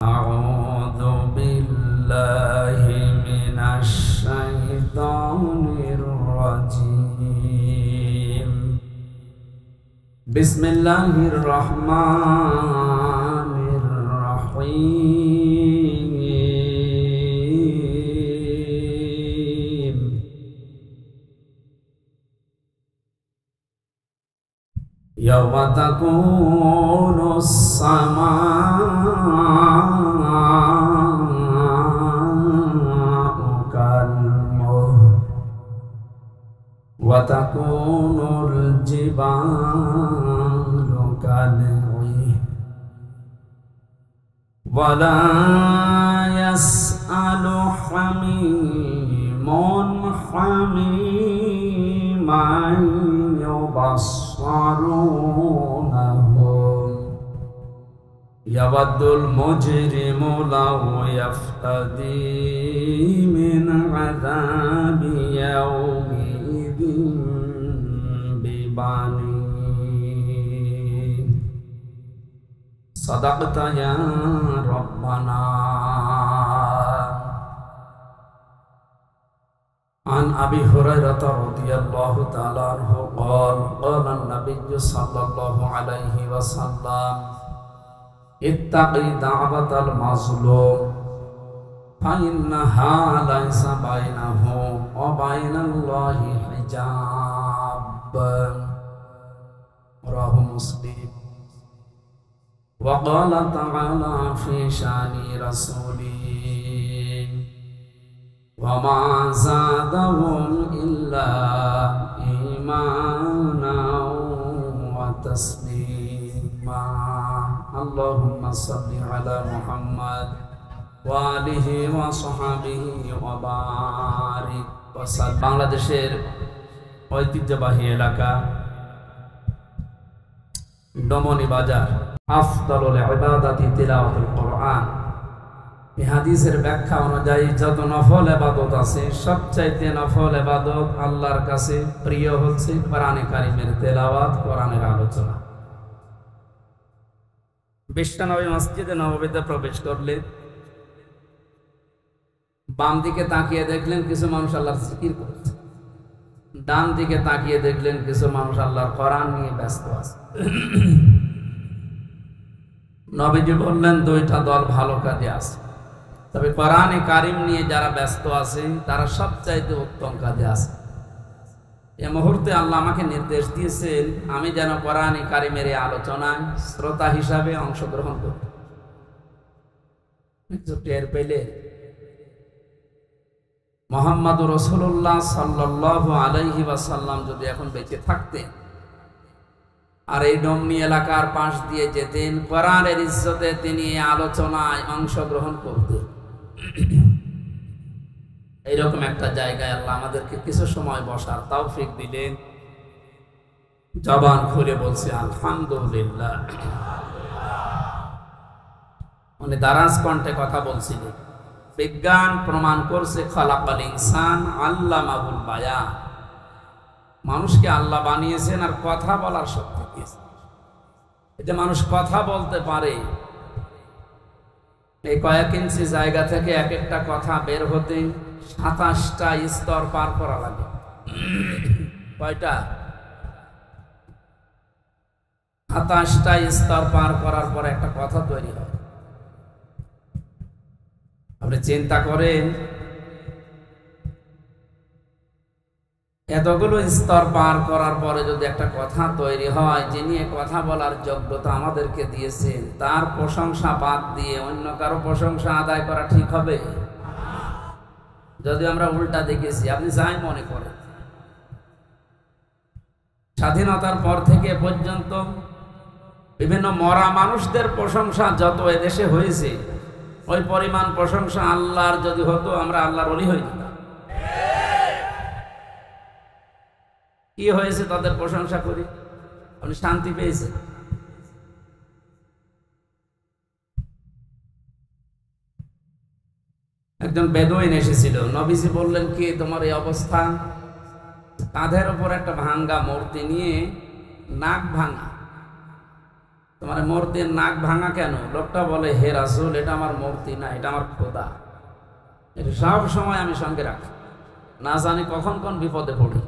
أعوذ بالله من الشيطان الرجيم بسم الله الرحمن الرحيم يوم تكون السماء كالمهل وتكون الجبال كالعهن ولا يسأل حميم حميما يبصرونهم يود المجرم لو يفتدي من عذاب يومئذ ببنيه صدقت يا ربنا. عن أبي هريرة رضي الله تعالى عنه قال قال النبي صلى الله عليه وسلم اتقي دعوة المظلوم فإنها ليس بينه وبين الله حجاب رواه مسلم. وقال تعالى في شأن رسوله وما زادهم إلا إيمانا وتسليما اللهم صل على محمد وآله وصحبه وبارك وسلم. বাংলাদেশের ঐতিহ্যবাহী এলাকা ডমনি বাজার আফদালুল ইবাদাতি তিলাওয়াতুল কোরআন। এই হাদিসের ব্যাখ্যা অনুযায়ী যত নফল ইবাদত আছে সবচাইতে নফল ইবাদত আল্লাহর কাছে প্রিয় হচ্ছে কোরআনে কারীমের তেলাওয়াত, কোরআনের আলোচনা। বিশ্বনবী মসজিদে নববীতে প্রবেশ করলে বাম দিকে তাকিয়ে দেখলেন কিছু মানুষ আল্লাহর জিকির করছে, ডান দিকে তাকিয়ে দেখলেন কিছু মানুষ আল্লাহর কোরআন নিয়ে ব্যস্ত আছে। নবীজি বললেন দুইটা দল ভালো কাজে আছে, তবে কোরআনে কারীম নিয়ে যারা ব্যস্ত আছে তারা সবচাইতে উত্তম কাজে আছে। এই মুহূর্তে আল্লাহ আমাকে নির্দেশ দিয়েছেন আমি যেন কোরআনে কারীমের এই আলোচনায় শ্রোতা হিসাবে অংশগ্রহণ করি। টের পেলে মুহাম্মদুর রাসূলুল্লাহ সাল্লাল্লাহু আলাইহি ওয়াসাল্লাম যদি এখন বেঁচে থাকতেন আর এই ডমনি এলাকার পাশ দিয়ে যেতেন, কোরআনের ইজ্জতে তিনি আলোচনায় অংশগ্রহণ করতেন। এইরকম একটা জায়গায় আল্লাহ আমাদেরকে কিছু সময় বসার তৌফিক দিলেন। জবান খুলে বলছি আলহামদুলিল্লাহ। উনি দারাজ কণ্ঠে কথা বলছিলেন, বিজ্ঞান প্রমাণ করছে খালাকাল ইনসান আল্লামাহুল বায়ান, মানুষকে আল্লাহ বানিয়েছেন আর কথা বলার শক্তি দিয়েছেন। এতে মানুষ কথা বলতে পারে। এই কয়েক ইঞ্চি জায়গা থেকে এক একটা কথা বের হতে 27টা স্তর পার করা লাগে। কয়টা? 27টা স্তর পার করার পর একটা কথা তৈরি হয়। আপনি চিন্তা করেন এতগুলো স্তর পার করার পরে যদি একটা কথা তৈরি হয়, যিনি কথা বলার যোগ্যতা আমাদেরকে দিয়েছেন তার প্রশংসা বাদ দিয়ে অন্য কারো প্রশংসা আদায় করা ঠিক হবে? যদি আমরা উল্টা দেখেছি, আপনি যাই মনে করেন স্বাধীনতার পর থেকে পর্যন্ত বিভিন্ন মরা মানুষদের প্রশংসা যত এদেশে হয়েছে ওই পরিমাণ প্রশংসা আল্লাহর যদি হতো আমরা আল্লাহর ওলি হয়ে যেতাম। কি হয়েছে তাদের প্রশংসা করি? আপনি শান্তি পেয়েছেন? একজন বেদুইন এসেছিল, নবীজি বললেন কি তোমার এই অবস্থা? কাঁধের উপর একটা ভাঙ্গা মূর্তি নিয়ে, নাক ভাঙা, তোমার মূর্তির নাক ভাঙা কেন? লোকটা বলে, হে রাসূল, এটা আমার মূর্তি না, এটা আমার খোদা। এটা সব সময় আমি সঙ্গে রাখি, না জানি কখন কোন বিপদে পড়ি।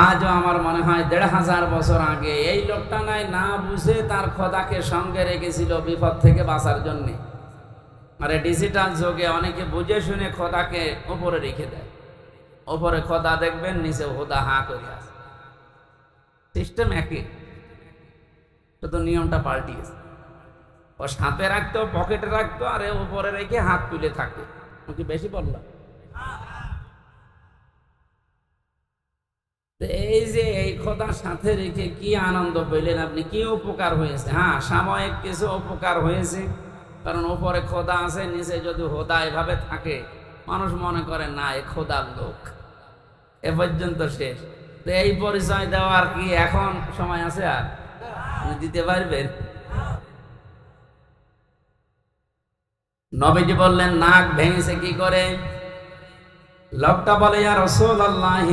আজও আমার মনে হয় ১৫০০ বছর আগে এই লোকটা না বুঝে তার খোদাকে সঙ্গে রেখেছিল বিপদ থেকে বাঁচার জন্যে। আরে ডিজিটাল যুগে অনেকে বুঝে শুনে খোদাকে উপরে রেখে দেয়, উপরে খোদা দেখবেন, নিচে খোদা হা করে আছে। সিস্টেম একই, শুধু নিয়মটা পাল্টিয়েছে। ও সাথে রাখতো, পকেটে রাখতো, আর উপরে রেখে হাত তুলে থাকে। কি বেশি বললাম? এই যে এই খোদার সাথে রেখে কি আনন্দ পেলেন আপনি, কি উপকার হয়েছে? হ্যাঁ, সাময়িক কিছু উপকার হয়েছে, কারণ উপরে খোদা আছে, নিচে যদি খোদা এভাবে থাকে মানুষ মনে করে না এ খোদার লোক, এ পর্যন্ত শেষ। তো এই পরিচয় দেওয়ার কি এখন সময় আছে? আর দিতে পারবেন? নবীজি বললেন, নাক ভেঙেছে কি করে? লোকটা বলে, ইয়া রাসূলুল্লাহ,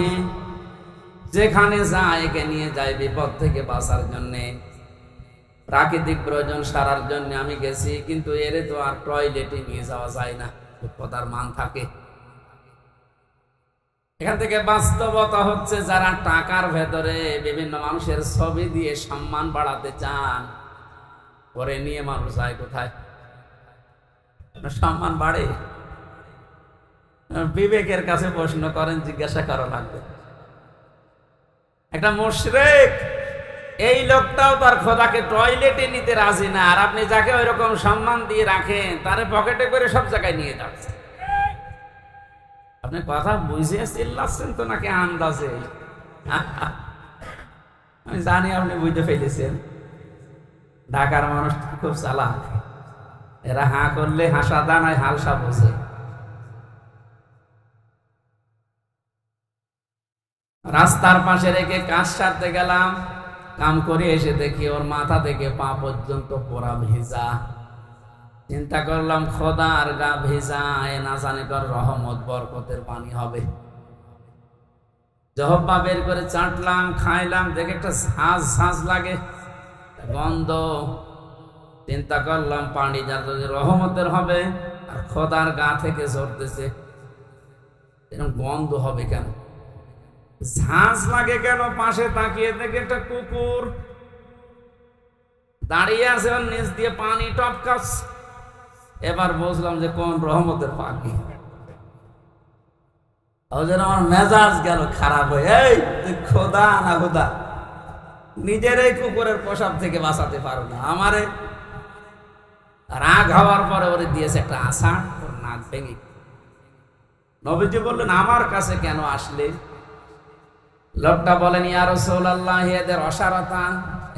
যেখানে যায় একে নিয়ে যায় বিপদ থেকে বাঁচার জন্য, প্রাকৃতিক প্রয়োজন সারার জন্য আমি গেছি, কিন্তু এরে তো আর টয়লেটে নিয়ে যাওয়া যায় না, কথার মান থাকে। এখান থেকে বাস্তবতা হচ্ছে, যারা টাকার ভেতরে বিভিন্ন মানুষের ছবি দিয়ে সম্মান বাড়াতে চান, পরে নিয়ে মানুষ যায় কোথায়? সম্মান বাড়ে? বিবেকের কাছে প্রশ্ন করেন, জিজ্ঞাসা করা লাগবে। একটা মুশরিক, এই লোকটাও তার খোদাকে টয়লেটে নিতে রাজি না, আর আপনি যাকে ওই রকম সম্মান দিয়ে রাখেন তারে পকেটে করে সব জায়গায় নিয়ে যাচ্ছে। আপনি কথা বুঝে চিল্লাচ্ছেন তো নাকি আন্দাজে? আমি জানি আপনি বুঝতে ফেলেছেন। ঢাকার মানুষ খুব চালাক, এরা হাঁ করলে হাসা দানায় হালসা বোঝে। রাস্তার পাশে রেখে কাজ সারতে গেলাম, কাম করে এসে দেখি ওর মাথা থেকে পা পর্যন্ত পোড়া ভেজা। চিন্তা করলাম, খোদা আর গা ভেজা, এ না জানি কর রহমত বরকতের পানি হবে। জহব্বা বের করে চাটলাম, খাইলাম, দেখে একটা ঝাঁজ ঝাঁজ লাগে, গন্ধ। চিন্তা করলাম, পানি যাতে রহমতের হবে, আর খোদার গা থেকে ঝরতেছে, এরকম গন্ধ হবে কেন? ঝাঁজ লাগে কেন? পাশে তাকিয়ে দেখে একটা কুকুর দাঁড়িয়ে আছে, ওর নিচ দিয়ে পানি টপকাচ্ছে। এবার বুঝলাম যে কোন রহমতের পানি। আমার মেজাজ গেল খারাপ হয়ে, এই তুই খোদা না খোদা, নিজের এই কুকুরের প্রসাব থেকে বাঁচাতে পারো না, আমারে রাগ হওয়ার পরে ওরে দিয়েছে একটা আষাঢ়, ওর নাক ভেঙে। নবীজি বললেন, আমার কাছে কেন আসলে? লোকটা বলেন, ইয়া রাসূলুল্লাহ, এদের অসারতা,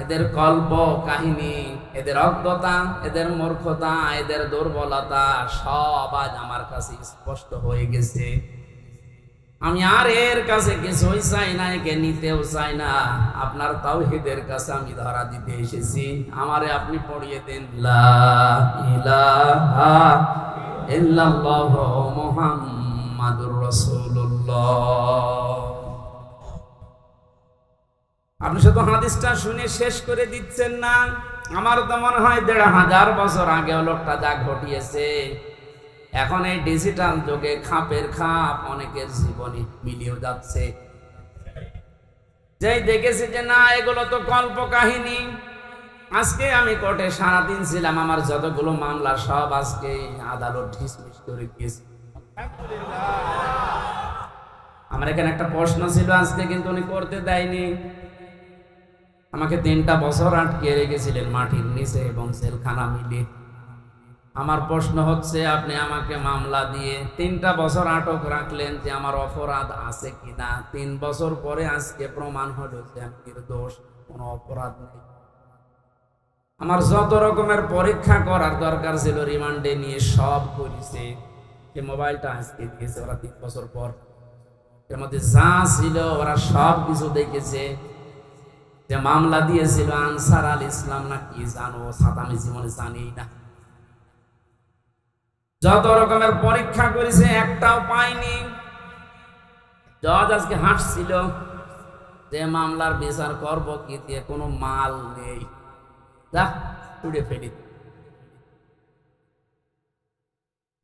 এদের কল্প কাহিনী, এদের অজ্ঞতা, এদের মূর্খতা, এদের দুর্বলতা সব আজ আমার কাছে স্পষ্ট হয়ে গেছে। আমি আর এর কাছে কিছুই চাই না, একে নিতেও চাই না। আপনার তাওহীদের কাছে আমি ধরা দিতে এসেছি, আমারে আপনি পড়িয়ে দেন লা ইলাহা ইল্লাল্লাহু মুহাম্মাদুর রাসূলুল্লাহ। আপনি শুধু হাদিসটা শুনে শেষ করে দিচ্ছেন না। আমার তো মনে হয় ১৫০০ বছর আগে লোকটা যা ঘটিয়েছে, এখন এই ডিজিটাল যুগে খাপের খাপ অনেকের জীবনে মিলিয়ে যাচ্ছে। যেই দেখেছি যে না, এগুলো তো কল্প কাহিনী। আজকে আমি কোর্টে সারাদিন ছিলাম, আমার যতগুলো মামলা সব আজকে আদালত ডিসমিস করে দিয়েছে। আমার এখানে একটা প্রশ্ন ছিল আজকে, কিন্তু উনি করতে দেয়নি। আমাকে ৩টা বছর আটকে রেখেছিলেন মাটির নিচে এবং জেলখানা মিলিয়ে। আমার প্রশ্ন হচ্ছে, আপনি আমাকে মামলা দিয়ে ৩টা বছর আটক রাখলেন যে আমার অপরাধ আছে কিনা। ৩ বছর পরে আজকে প্রমাণ হলো যে আমি নির্দোষ, কোনো অপরাধ নেই। আমার যত রকমের পরীক্ষা করার দরকার ছিল রিমান্ডে নিয়ে সব করেছে। যে মোবাইলটা আজকে দিয়েছে ওরা ৩ বছর পর, এর মধ্যে যা ছিল ওরা সব কিছু দেখেছে। যে মামলা দিয়েছিল আনসার আল ইসলাম না কি জানো, আমি জীবনে জানি না। যত রকমের পরীক্ষা করেছে একটাও পাইনি। জজ আজকে হাসছিল যে যে মামলার বিচার করব কি দিয়ে, কোনো মাল নেই, যা ছুড়ে ফেলি।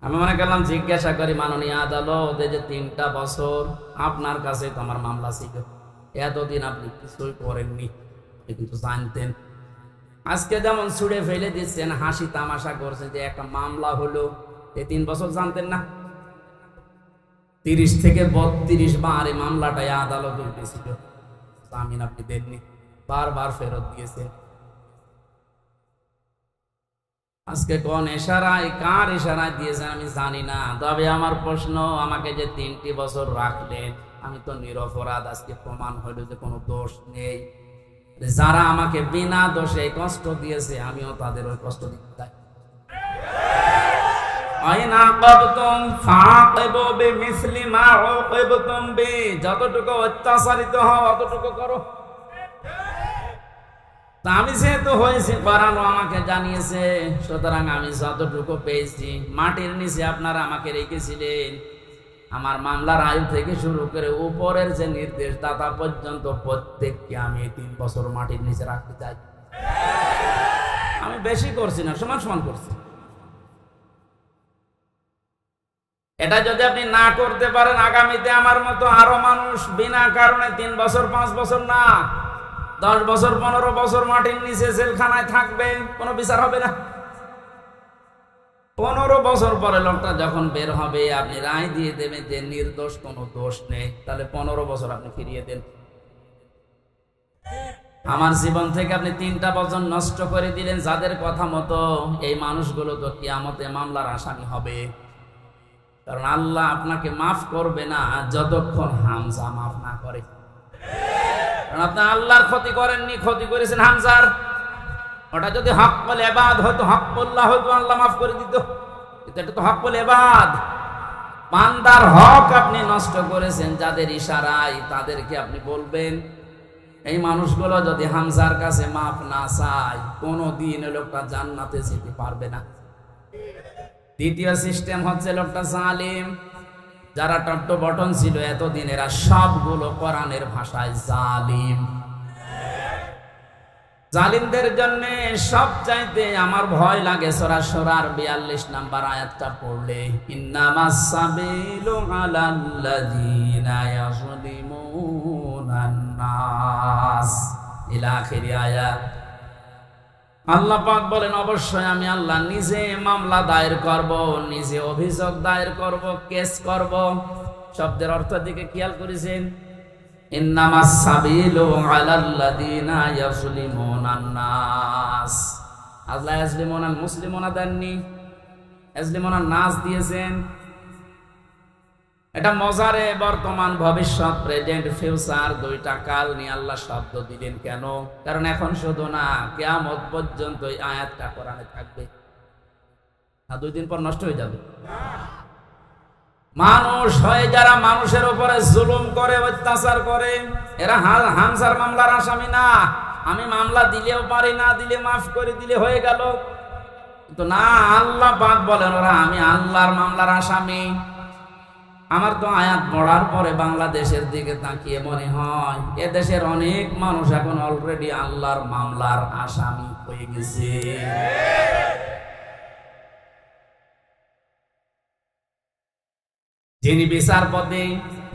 আমি মনে করলাম জিজ্ঞাসা করি, মাননীয় আদালত, এই যে 3টা বছর আপনার কাছে তোমার মামলা ছিল, এতদিন আপনি কিছুই করেননি, কিন্তু জানতেন। আজকে যেমন ছুড়ে ফেলে দিচ্ছেন, হাসি তামাশা করছেন যে একটা মামলা হলো, এই 3 বছর জানতেন না? 30 থেকে 32 বার এই মামলাটাই আদালতে উঠেছিল, জামিন আপনি দেননি, বারবার ফেরত দিয়েছেন। আজকে কোন ইশারায়, কার ইশারায় দিয়েছেন আমি জানি না, তবে আমার প্রশ্ন, আমাকে যে 3টি বছর রাখলেন, আমি তো নিরপরাধ, আজকে প্রমাণ হলো যে কোনো দোষ নেই। যারা আমাকে বিনা দোষে কষ্ট দিয়েছে, আমিও তাদের ওই কষ্ট দিতে চাই। যতটুকু অত্যাচারিত হও অতটুকু করো। আমি যেহেতু হয়েছি, বাড়ানো আমাকে জানিয়েছে, সুতরাং আমি যতটুকু পেয়েছি, মাটির নিচে আপনারা আমাকে রেখেছিলেন, আমার মামলার আয়ু থেকে শুরু করে উপরের যে নির্দেশদাতা পর্যন্ত প্রত্যেককে আমি 3 বছর মাটির নিচে রাখতে চাই। আমি বেশি করছি না, সমান সমান করছি। এটা যদি আপনি না করতে পারেন, আগামীতে আমার মতো আরো মানুষ বিনা কারণে 3 বছর 5 বছর না 10 বছর 15 বছর মাটির নিচে জেলখানায় থাকবে, কোনো বিচার হবে না। 15 বছর পরে লোকটা যখন বের হবে, আপনি রায় দিয়ে দেবেন যে নির্দোষ, কোনো দোষ নেই, তাহলে 15 বছর আপনি ফিরিয়ে দেন। আমার জীবন থেকে আপনি 3টা বছর নষ্ট করে দিলেন, যাদের কথা মতো এই মানুষগুলো তো কিয়ামতে মামলার আসামি হবে। কারণ আল্লাহ আপনাকে মাফ করবে না যতক্ষণ হামজা মাফ না করে। কারণ আপনি আল্লাহর ক্ষতি করেননি, ক্ষতি করেছেন হামজার। ওটা যদি হক্কুল ইবাদ হতো, হক্কুল্লাহ হতো, আল্লাহ মাফ করে দিত। কিন্তু এটা তো হক্কুল ইবাদ, বান্দার হক আপনি নষ্ট করেছেন। যাদের ইশারায় তাদেরকে আপনি বলবেন, এই মানুষগুলো যদি হামজার কাছে মাফ না চায়, কোনোদিন লোকটা জান্নাতে যেতে পারবে না। দ্বিতীয় সিস্টেম হচ্ছে লোকটা জালিম। যারা টট্ট বটন ছিল এতদিন, এরা সবগুলো কোরআনের ভাষায় জালিম। জালিমদের জন্য সবচাইতে আমার ভয় লাগে সূরা শুরার 42 নম্বর আয়াতটা পড়লে, ইন্নামাস সাবিলু আলাল্লাযীনা ইয়াযলিমুনান নাস ইলা আখির আয়াত। আল্লাহ পাক বলেন, অবশ্যই আমি আল্লাহ নিজে মামলা দায়ের করব, নিজে অভিযোগ দায়ের করব, কেস করব। শব্দের অর্থ দিকে খেয়াল করেছেন, ইন্নামাস সাবিলু আলাল্লাযীনা ইয়াযলিমুনান নাস। আল্লাহ ইয়াযলিমুনাল মুসলিমুনা দেননি, ইয়াযলিমুনান নাস দিয়েছেন। এটা মজারে বর্তমান ভবিষ্যৎ, প্রেজেন্ট ফিউচার 2টা কাল নিয়ে আল্লাহ শব্দ দিলেন কেন? কারণ এখন শুধু না, কিয়ামত পর্যন্ত এই আয়াতটা কোরআনে থাকবে না, 2 দিন পর নষ্ট হয়ে যাবে। মানুষ হয়ে যারা মানুষের উপরে জুলুম করে, অত্যাচার করে, এরা হামজার মামলার আসামি না। আমি মামলা দিলেও পারি, না দিলে মাফ করে দিলে হয়ে গেল, কিন্তু না, আল্লাহ পাক বলেন ওরা আমি আল্লাহর মামলার আসামি। আমার তো আয়াত পড়ার পরে বাংলাদেশের দিকে তাকিয়ে মনে হয়, এ দেশের অনেক মানুষ এখন অলরেডি আল্লাহর মামলার আসামি হয়ে গেছে। যিনি বিচারপতি,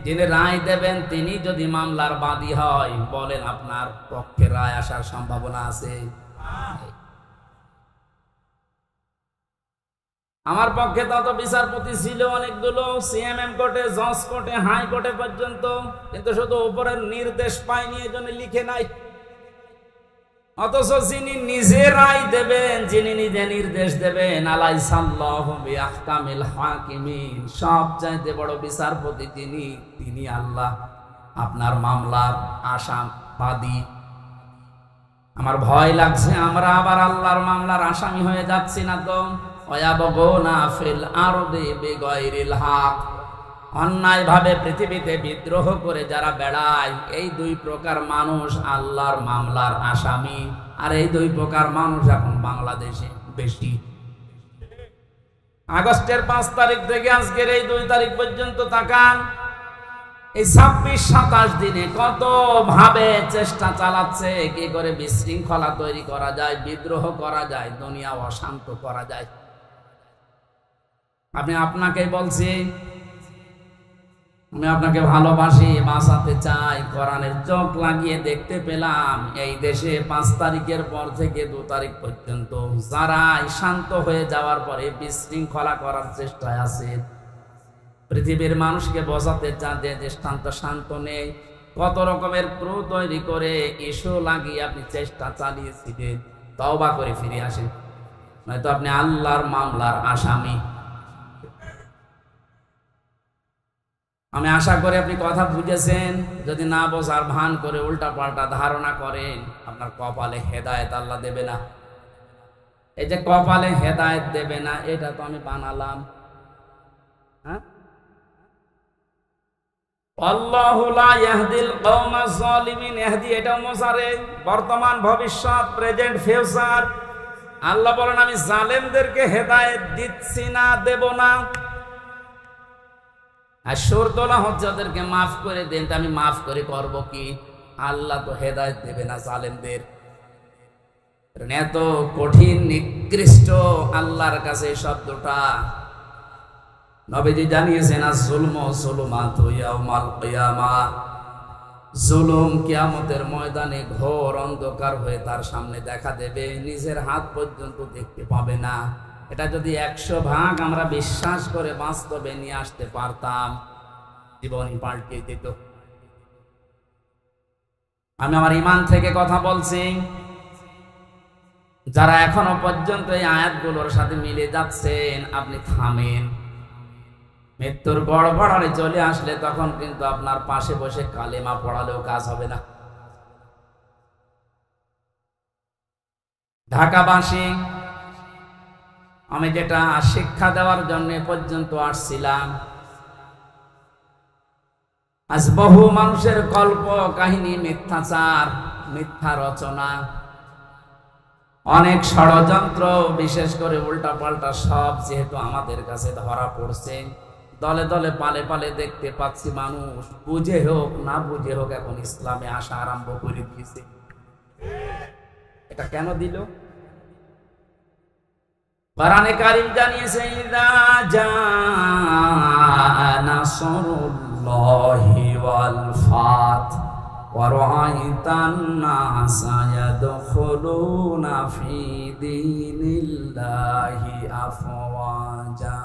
যিনি রায় দেবেন, তিনি যদি মামলার বাদী হয়, বলেন আপনার পক্ষে রায় আসার সম্ভাবনা আছে? আমার পক্ষে তত বিচারপতি ছিল অনেকগুলো, সিএমএম কোর্টে, জজ কোর্টে, হাই কোর্টে পর্যন্ত, কিন্তু শুধু উপরের নির্দেশ পাইনি, এজন্য লিখে নাই। অথচ যিনি নিজে রায় দেবেন, যিনি নিজে নির্দেশ দেবেন, আলাইসাল্লাহু বিআহকামিল হাকিমিন, সবচাইতে বড় বিচারপতি তিনি আল্লাহ। আপনার মামলার আসামি। আমার ভয় লাগছে আমরা আবার আল্লাহর মামলার আসামি হয়ে যাচ্ছি না তো? ওয়ায়াবগুনা ফিল আরদি বিগাইরিল হক, অন্যায়ভাবে পৃথিবীতে বিদ্রোহ করে যারা বেড়ায়, এই 2 প্রকার মানুষ আল্লাহর মামলার আসামি। আর এই 2 প্রকার মানুষ এখন বাংলাদেশে বেশি। আগস্টের 5 তারিখ থেকে আজকের এই 2 তারিখ পর্যন্ত তাকান, এই 26-27 দিনে কত ভাবে চেষ্টা চালাচ্ছে কি করে বিশৃঙ্খলা তৈরি করা যায়, বিদ্রোহ করা যায়, দুনিয়া অশান্ত করা যায়। আমি আপনাকেই বলছি, আমি আপনাকে ভালোবাসি, বাঁচাতে চাই। কোরআনের চোখ লাগিয়ে দেখতে পেলাম এই দেশে 5 তারিখের পর থেকে 2 তারিখ পর্যন্ত যারা শান্ত হয়ে যাওয়ার পরে বিশৃঙ্খলা করার চেষ্টায় আছে, পৃথিবীর মানুষকে বোঝাতে চান যে শান্ত নেই, কত রকমের ক্রু তৈরি করে ইস্যু লাগিয়ে আপনি চেষ্টা চালিয়েছিলেন। তওবা করে ফিরে আসেন, নয়তো আপনি আল্লাহর মামলার আসামি। আমি আশা করি আপনি কথা বুঝেছেন। যদি না বোঝার ভান করে উল্টা পাল্টা ধারণা করেন, আপনার কপালে হেদায়েত আল্লাহ দেবে না। এই যে কপালে হেদায়েত দেবে না, এটা তো আমি বানালাম। হ্যাঁ, আল্লাহু লা ইয়াহদিল কওমাজ যালিমিন। ইহদি এটা মুসারে, বর্তমান, ভবিষ্যৎ, প্রেজেন্ট, ফিউচার। আল্লাহ বলেন আমি জালেমদেরকে হেদায়েত দিচ্ছি না, দেব না। আর শর্তলা হচ্ছে ওদেরকে মাফ করে দেন। আমি মাফ করে করব কি? আল্লাহ তো হেদায়েত দেবে না জালেমদের। এত কঠিন নিকৃষ্ট আল্লাহর কাছে শব্দটা। নবীজি জানিয়েছেন আয-যুলমু যুলুমাতু ইয়াউমাল কিয়ামাহ। জুলুম কিয়ামতের ময়দানে ঘোর অন্ধকার হয়ে তার সামনে দেখা দেবে, নিজের হাত পর্যন্ত দেখতে পাবে না। এটা যদি 100 ভাগ আমরা বিশ্বাস করে বাস্তবে নিয়ে আসতে পারতাম, জীবনই পাল্টে দিত। আমি আমার ঈমান থেকে কথা বলছি। যারা এখনো পর্যন্ত এই আয়াতগুলোর সাথে মিলে যাচ্ছেন, আপনি থামেন। মৃত্যুর গড়গড়ানি চলে আসলে তখন কিন্তু আপনার পাশে বসে কালেমা পড়ালেও কাজ হবে না। ঢাকাবাসী, আমি যেটা শিক্ষা দেওয়ার জন্য পর্যন্ত আসছিলাম, আজ বহু মানুষের গল্প কাহিনী, মিথ্যাচার, মিথ্যা রচনা, অনেক ষড়যন্ত্র, বিশেষ করে উল্টা পাল্টা সব যেহেতু আমাদের কাছে ধরা পড়ছে, দলে দলে পালে পালে দেখতে পাচ্ছি মানুষ বুঝে হোক না বুঝে হোক এখন ইসলামে আসা আরম্ভ করে দিয়েছে। এটা কেন দিল? কোরআনে কারীম জানিয়েছে ইযা জাআ নাসরুল্লাহি ওয়াল ফাত ওয়া রাআইতান নাসা ইয়াদখুলুনা ফি দীনিল্লাহি আফওয়াজা।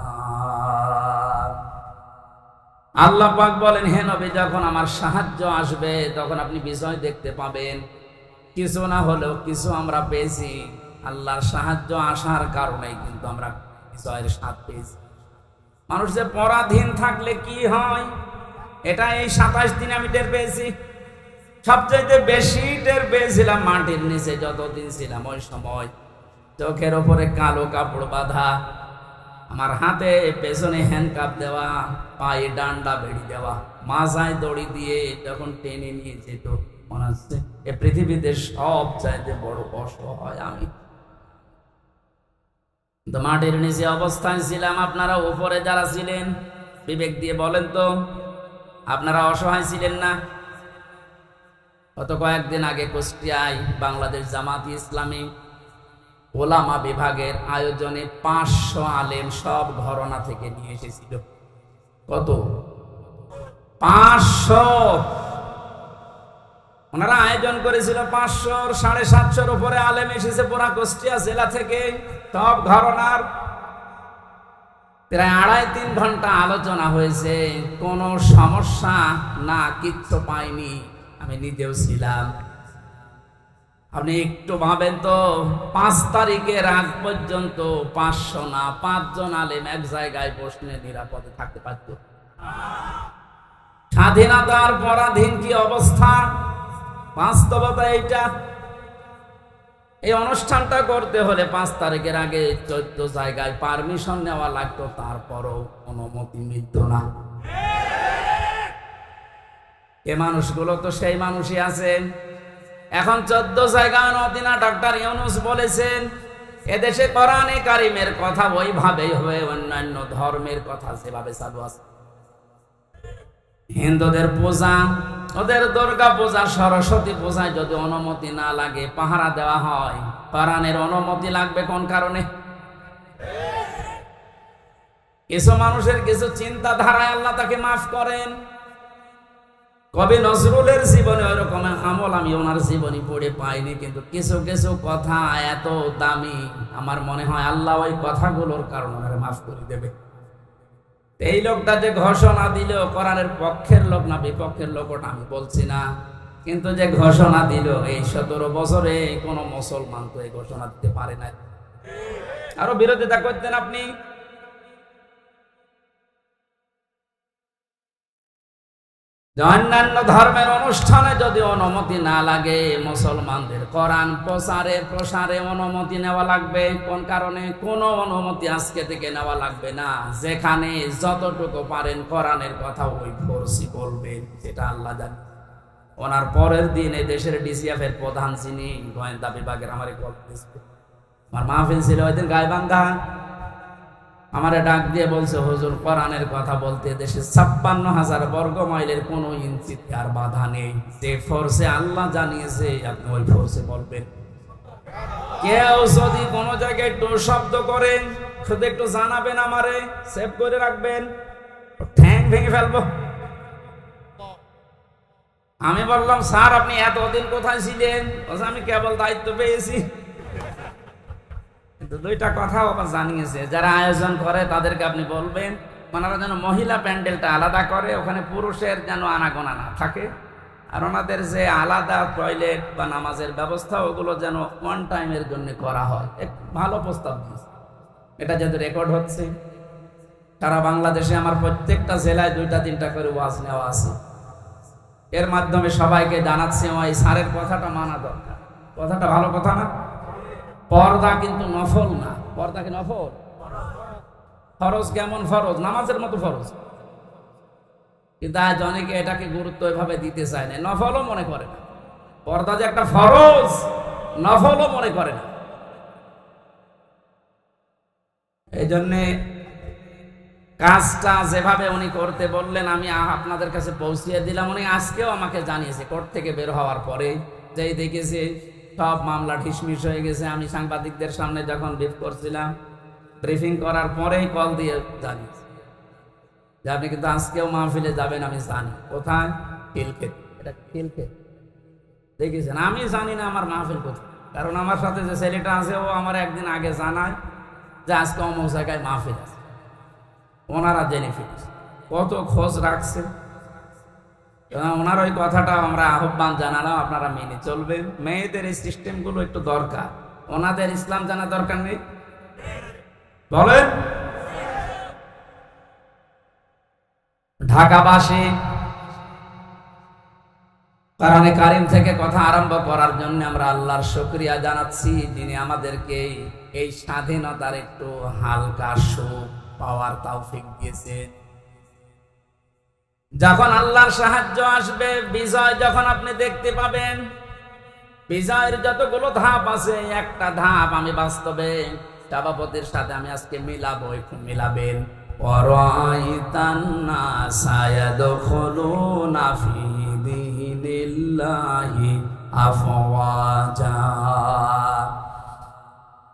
আল্লাহ পাক বলেন, হে নবী, যখন আমার সাহায্য আসবে তখন আপনি বিজয় দেখতে পাবেন। কিছু না হলেও কিছু আমরা পেয়েছি। আল্লাহর সাহায্য আসার কারণেই কিন্তু আমরা বিজয়ের স্বাদ পেয়েছি। মানুষ যে পরাধীন থাকলে কি হয়, এটা এই 27 দিনে আমি টের পেয়েছি। সবচাইতে বেশি টের পেয়েছিলাম মাটির নিচে যতদিন ছিলাম। ওই সময় চোখের ওপরে কালো কাপড় বাঁধা, আমার হাতে পেছনে হ্যান্ডকাপ দেওয়া, পায়ে ডান্ডা বেড়ি দেওয়া, মাথায় দড়ি দিয়ে যখন টেনে নিয়ে যেত, মনে হচ্ছে এ পৃথিবীতে সব চাইতে বড় অসহায় আমি। তো মাটির নিচে অবস্থায় ছিলাম। আপনারা উপরে যারা ছিলেন, বিবেক দিয়ে বলেন তো, আপনারা অসহায় ছিলেন না? গত কয়েকদিন আগে কুষ্টিয়ায় বাংলাদেশ জামাত ইসলামী ওলামা বিভাগের আয়োজনে 500 আলেম সব ঘরানা থেকে নিয়ে এসেছিল। কত? 500। ওনারা আয়োজন করেছিল 500, 750 উপরে আলেম এসেছে পুরা কুষ্টিয়া জেলা থেকে, সব ঘরানার। প্রায় 2.5-3 ঘন্টা আলোচনা হয়েছে, কোনো সমস্যা না, কিচ্ছু পাইনি। আমি নিজেও ছিলাম। আপনি একটু ভাবেন তো, 5 তারিখের আগ পর্যন্ত 500 না 5 জন আলেম এক জায়গায় বসলে নিরাপদে থাকতে পারত? স্বাধীনতার পরাধীন কি অবস্থা, বাস্তবতা এইটা। এই অনুষ্ঠানটা করতে হলে 5 তারিখের আগে 14 জায়গায় পারমিশন নেওয়া লাগতো, তারপরও অনুমতি মিলত না। এ মানুষগুলো তো সেই মানুষই আছে। এখন 14 জায়গায় অনুমতি না। ডক্টর ইউনূস বলেছেন, এদেশে কোরআনে কারিমের কথা ওইভাবেই হবে, অন্যান্য ধর্মের কথা যেভাবে চালু আছে। হিন্দুদের পূজা, ওদের দুর্গা পূজা, সরস্বতী পূজায় যদি অনুমতি না লাগে, পাহারা দেওয়া হয়, কোরআনের অনুমতি লাগবে কোন কারণে? কিছু মানুষের কিছু চিন্তাধারায় আল্লাহ তাকে মাফ করেন। কবি নজরুলের জীবনে ওই রকম আমল আমি ওনার জীবনী পড়ে পাইনি, কিন্তু কিছু কিছু কথা এত দামি, আমার মনে হয় আল্লাহ ওই কথাগুলোর কারণে ওনারে মাফ করে দেবে। এই লোকটা যে ঘোষণা দিল, কোরআনের পক্ষের লোক না বিপক্ষের লোক ওটা আমি বলছি না, কিন্তু যে ঘোষণা দিল, এই 17 বছরে কোন মুসলমান তো এই ঘোষণা দিতে পারে না। আরো বিরোধিতা করতেন আপনি। অন্যান্য ধর্মের অনুষ্ঠানে যদি অনুমতি না লাগে, মুসলমানদের কোরআন প্রসারে অনুমতি নেওয়া লাগবে। কোন কারণে? কোনো অনুমতি আজকে থেকে নেওয়া লাগবে না। যেখানে যতটুকু পারেন কোরআনের কথা ওই ফোর্সি বলবেন, সেটা আল্লাহ জানে। ওনার পরের দিন এই দেশের ডিসিএফ এর প্রধান যিনি গোয়েন্দা বিভাগের, আমার মাহফিল ছিল ওই দিন গাইবান্ধা, আমারে ডাক দিয়ে বলছে, হুজুর কোরআনের কথা বলতে দেশে 56,000 বর্গ মাইলের কোনো ইঞ্চিতে আর বাধা নেই। যে ফোর্সে আল্লাহ জানিয়েছে আপনি ওই ফোর্সে বলবেন। কেউ যদি কোনো জায়গায় একটু শব্দ করেন, শুধু একটু জানাবেন, আমারে সেভ করে রাখবেন, ঠ্যাং ভেঙে ফেলবো। আমি বললাম, স্যার আপনি এতদিন কোথায় ছিলেন? আমি কেবল দায়িত্ব পেয়েছি। দুইটা কথা আবার জানিয়েছে, যারা আয়োজন করে তাদেরকে আপনি বলবেন ওনারা যেন মহিলা প্যান্ডেলটা আলাদা করে, ওখানে পুরুষের যেন আনাগোনা না থাকে, আর ওনাদের যে আলাদা টয়লেট বা নামাজের ব্যবস্থা ওগুলো যেন ওয়ান টাইমের জন্য করা হয়। এক ভালো প্রস্তাব দিয়েছে। এটা যেহেতু রেকর্ড হচ্ছে, সারা বাংলাদেশে আমার প্রত্যেকটা জেলায় 2-3টা করে ওয়াজ নেওয়া আছে। এর মাধ্যমে সবাইকে জানাচ্ছে ওই স্যারের কথাটা মানা দরকার। কথাটা ভালো কথা না? পর্দা কিন্তু নফল না। পর্দা কি নফল? ফরজ। কেমন ফরজ? নামাজের মতো ফরজ। কিন্তু আজ অনেকে এটাকে গুরুত্ব এভাবে দিতে চায় না, নফলও মনে করে না। পর্দা যে একটা ফরজ, নফলও মনে করে না। এই জন্যে কাজটা যেভাবে উনি করতে বললেন, আমি আপনাদের কাছে পৌঁছিয়ে দিলাম। উনি আজকেও আমাকে জানিয়েছে কোর্ট থেকে বের হওয়ার পরে, যেই দেখেছে সব মামলা ঢিসমিস হয়ে গেছে। আমি সাংবাদিকদের সামনে যখন ব্রিফিং করার পরেই কল দিয়ে জানিয়েছি যে আপনি কিন্তু আজকেও মাহফিলে যাবেন, আমি জানি। কোথায়? খিলক্ষেত। এটা খিলক্ষেত দেখেছেন? আমি জানি না আমার মাহফিল কোথায়, কারণ আমার সাথে যে ছেলেটা আছে ও আমার একদিন আগে জানায় যে আজকে অমুক জায়গায় মাহফিল আছে। ওনারা জেনে ফেলেছে, কত খোঁজ রাখছে। ওনার ওই কথাটা আমরা আহ্বান জানালাম, আপনারা মেনে চলবেন। মেয়েদের এই সিস্টেমগুলো একটু দরকার, ওনাদের ইসলাম জানা দরকার নেই বলেন? ঢাকাবাসী কোরআনে কারিম থেকে কথা আরম্ভ করার জন্য আমরা আল্লাহর শুকরিয়া জানাচ্ছি, যিনি আমাদেরকে এই স্বাধীনতার একটু হালকা সুখ পাওয়ার তৌফিক দিয়েছেন। যখন আল্লাহর সাহায্য আসবে, বিজয় যখন আপনি দেখতে পাবেন, বিজয়ের যতগুলো ধাপ আছে, একটা ধাপ আমি বাস্তবে সভাপতির সাথে আমি আজকে মিলাবো, একটু মিলাবেন। ওয়ারাইতান নাসা ইয়াদখুলুনা ফি দীনিল্লাহি আফওয়াজা।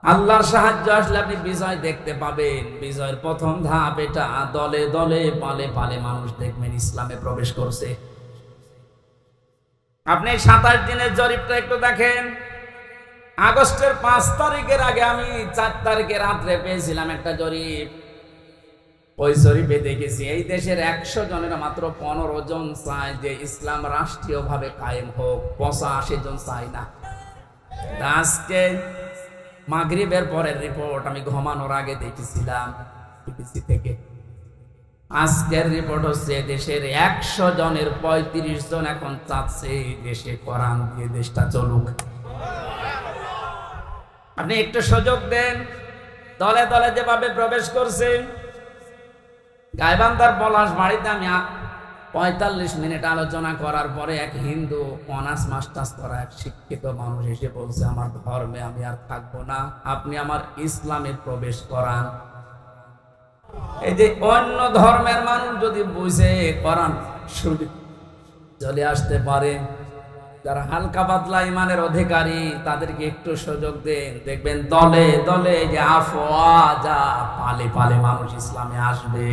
আল্লাহর সাহায্য আসলে আপনি বিজয় দেখতে পাবেন। বিজয়ের প্রথম ধাপ এটা, দলে দলে পালে পালে মানুষ দেখবেন ইসলামে প্রবেশ করছে। আপনি 27 দিনের জরিপটা একটু দেখেন। আগস্টের 5 তারিখের আগে আমি 4 তারিখে রাত্রে পেয়েছিলাম একটা জরিপ। ওই জরিপে দেখেছি এই দেশের 100 জনের মাত্র 15 জন চায় যে ইসলাম রাষ্ট্রীয়ভাবে কায়েম হোক, 85 জন চায় না। আজকে মাগরিবের পরের রিপোর্ট আমি ঘুমানোর আগে দেখেছিলাম বিবিসি থেকে। আজকের রিপোর্ট হচ্ছে দেশের 100 জনের 35 জন এখন চাচ্ছে দেশে কোরআন দিয়ে দেশটা চলুক। আপনি একটু সুযোগ দেন। দলে দলে যেভাবে প্রবেশ করছে, গাইবান্ধার পলাশ বাড়িতে আমি 45 মিনিট আলোচনা করার পরে এক হিন্দু অনার্স মাস্টার্স করা এক শিক্ষিত মানুষ এসে বলছে, আমার ধর্মে আমি আর থাকবো না, আপনি আমার ইসলামে প্রবেশ করান। এই যে অন্য ধর্মের মানুষ যদি বুঝে কোরআন চলে আসতে পারে। যারা হালকা পাতলা ইমানের অধিকারী তাদেরকে একটু সুযোগ দেন, দেখবেন দলে দলে যে আফওয়াজা পালে পালে মানুষ ইসলামে আসবে।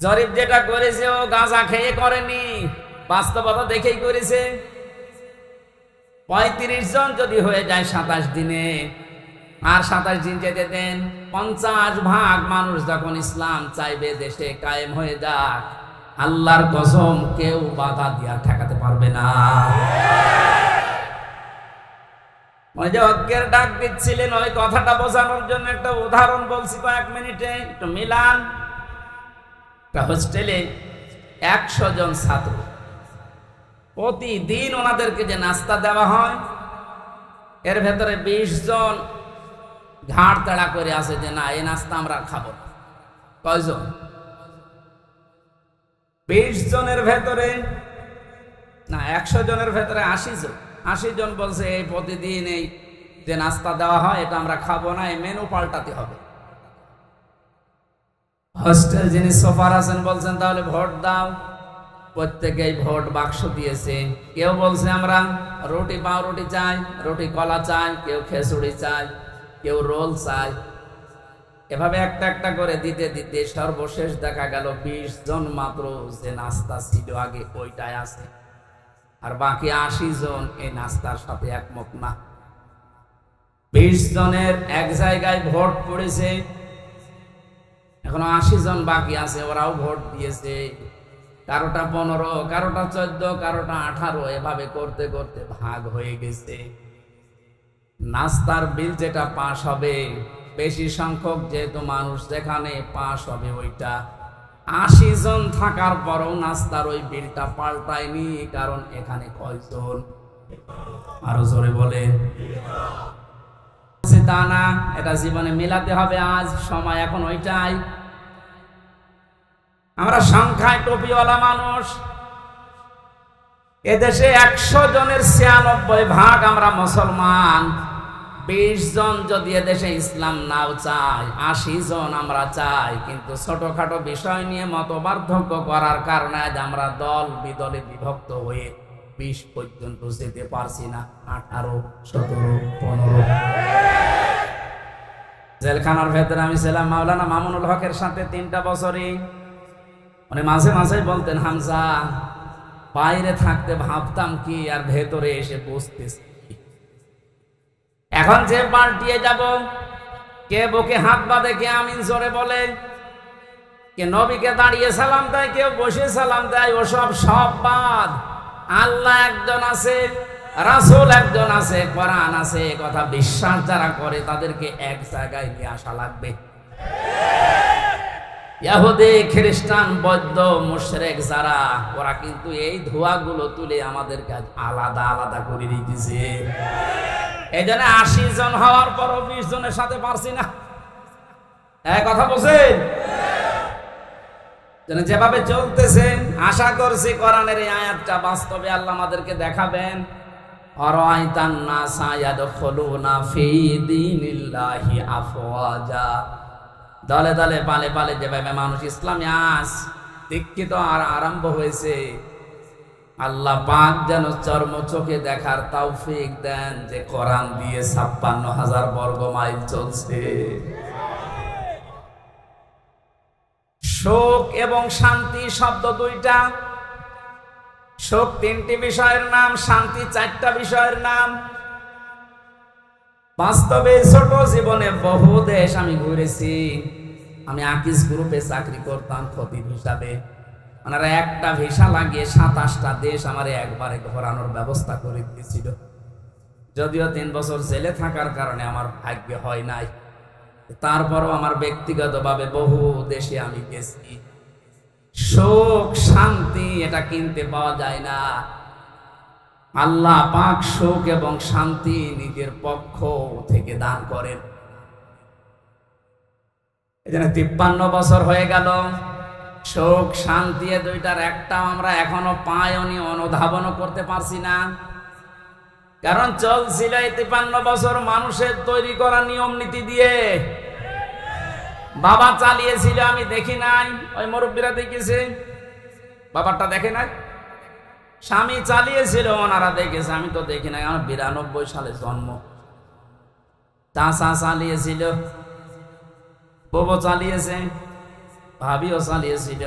জরিপ যেটা করেছে ও গাঁজা খেয়ে করেনি, বাস্তবতা দেখেই করেছে। 35 জন যদি হয়ে যায় 27 দিনে, আর 27 দিন যেতে দেন, 50% মানুষ যখন ইসলাম চাইবে দেশে কায়েম হয়ে যাক, আল্লাহর কসম কেউ বাধা দিয়া ঠেকাতে পারবে না। ওই যে অজ্ঞের ডাক দিচ্ছিলেন, ওই কথাটা বোঝানোর জন্য একটা উদাহরণ বলছি কয়েক মিনিটে, একটু মিলান। হোস্টেলে 100 জন ছাত্র, প্রতিদিন ওনাদেরকে যে নাস্তা দেওয়া হয়, এর ভেতরে 20 জন ঘাড় তাড়া করে আছে যে না, এই নাস্তা আমরা খাবো। কয়জন? 20 জনের ভেতরে না, 100 জনের ভেতরে 80 জন। 80 জন বলছে এই প্রতিদিন এই যে নাস্তা দেওয়া হয় এটা আমরা খাবো না, এই মেনু পাল্টাতে হবে। হোস্টেল যিনি সোফার আছেন বলছেন তাহলে ভোট দাও। প্রত্যেকেই ভোট বাক্স দিয়েছে। কেউ বলছে আমরা রুটি পাউরুটি চাই, রুটি কলা চাই, কেউ খেচুড়ি চাই, কেউ রোল চাই। এভাবে একটা একটা করে দিতে দিতে সর্বশেষ দেখা গেল 20 জন মাত্র যে নাস্তা ছিল আগে ওইটাই আছে, আর বাকি 80 জন এই নাস্তার সাথে একমত না। 20 জনের এক জায়গায় ভোট পড়েছে, এখনো 80 জন বাকি আছে, ওরাও ভোট দিয়েছে। কারোটা 15, কারোটা 14, কারোটা 18, এভাবে করতে করতে ভাগ হয়ে গেছে। নাস্তার বিল যেটা পাস হবে, বেশি সংখ্যক যেহেতু মানুষ যেখানে পাস হবে ওইটা, 80 জন থাকার পরও নাস্তার ওই বিলটা পাল্টায়নি। কারণ এখানে কয়জন? আরো জোরে বলে। তা না, এটা জীবনে মিলাতে হবে। আজ সময় এখন ওইটাই। আমরা সংখ্যায় টুপিওয়ালা মানুষ। এদেশে 100 জনের 96% আমরা মুসলমান। 20 জন যদি এদেশে ইসলাম নাও চাই, 80 জন আমরা চাই, কিন্তু ছোটখাটো বিষয় নিয়ে মতপার্থক্য করার কারণে আজ আমরা দল বিদলে বিভক্ত হয়ে 20 পর্যন্ত যেতে পারছি না। 18, 17, 15। জেলখানার ভেতরে আমি ছিলাম মাওলানা মামুনুল হকের সাথে 3টা বছরই। মানে মাঝে মাঝে বলতেন, হামজা বাইরে থাকতে ভাবতাম কি, আর ভেতরে এসে বসতেছি। এখন যে পাল্টিয়ে যাব, কে বুকে হাত বাঁধে, কে আমিন জোরে বলে, কে নবীকে দাঁড়িয়ে সালাম দেয়, কেউ বসে সালাম দেয়, ওসব সব বাদ। আল্লাহ একজন আছে, রাসূল একজন আছে, কোরআন আছে, কথা বিশ্বাস যারা করে তাদেরকে এক জায়গায় নিয়ে আসা লাগবে। ইহুদি, খ্রিস্টান, বৌদ্ধ, মুশরিক যারা, ওরা কিন্তু এই ধোঁয়াগুলো তুলে আমাদেরকে আলাদা আলাদা করে দিতেছে। এই জন্য 80 জন হওয়ার পরও 20 জনের সাথে পারছি না। এক কথা বলছেন, যেভাবে চলতেছে আশা করছি কোরআনের এই আয়াতটা বাস্তবে আল্লাহ আমাদেরকে দেখাবেন। আরাইতান নাসা ইয়াদখুলুনা ফি দীনিল্লাহি আফওয়াজা। দলে দলে পালে পালে যেভাবে মানুষ ইসলামে দীক্ষিত আর আরম্ভ হয়েছে, আল্লাহ পাক যেন চর্ম চোখে দেখার তৌফিক দেন যে কোরআন দিয়ে 56,000 বর্গ মাইল চলছে। শোক এবং শান্তি শব্দ দুইটা। শোক 3টি বিষয়ের নাম, শান্তি 4টা বিষয়ের নাম। বাস্তবে ছোট জীবনে বহু দেশ আমি ঘুরেছি। আমি আকিস গ্রুপে চাকরি করতাম খতিব হিসাবে। ওনারা একটা ভিসা লাগিয়ে 27টা দেশ আমার একবারে ঘোরানোর ব্যবস্থা করে দিয়েছিল। যদিও 3 বছর জেলে থাকার কারণে আমার ভাগ্য হয় নাই, তারপরও আমার ব্যক্তিগতভাবে বহু দেশে আমি গেছি। সুখ শান্তি এটা কিনতে পাওয়া যায় না। আল্লাহ পাক সুখ এবং শান্তি নিজের পক্ষ থেকে দান করেন। এজন্য 53 বছর হয়ে গেল, সুখ শান্তি দুইটার একটাও আমরা এখনো পাইনি, অনুধাবনও করতে পারছি না। কারণ চলছিল এই 53 বছর মানুষের তৈরি করা নিয়ম নীতি দিয়ে। বাবা চালিয়েছিল, আমি দেখি নাই, ওই মুরব্বীরা দেখেছে। ব্যাপারটা দেখে নাই? স্বামী চালিয়েছিল, ওনারা দেখেছে, আমি তো দেখি নাই। আমার 92 সালে জন্ম। চাচা চালিয়েছিল, বউ চালিয়েছে, ভাবিও চালিয়েছিল,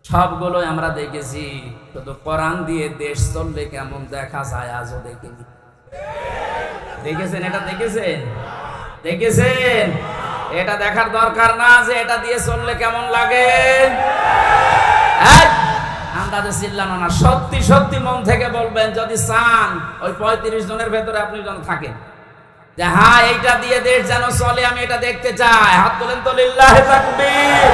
সবগুলোই আমরা দেখেছি। শুধু কোরআন দিয়ে দেশ চললে কেমন দেখা যায় আজও দেখিনি। দেখেছেন? এটা দেখেছেন? দেখেছেন? এটা দেখার দরকার না যে এটা দিয়ে চললে কেমন লাগে? আন্দাজে চিল্লানো না, সত্যি সত্যি মন থেকে বলবেন। যদি চান ওই 35 জনের ভেতরে আপনি যেন থাকেন যে হ্যাঁ এইটা দিয়ে দেশ যেন চলে, আমি এটা দেখতে চাই, হাত তোলেন তো, লিল্লাহে তাকবীর।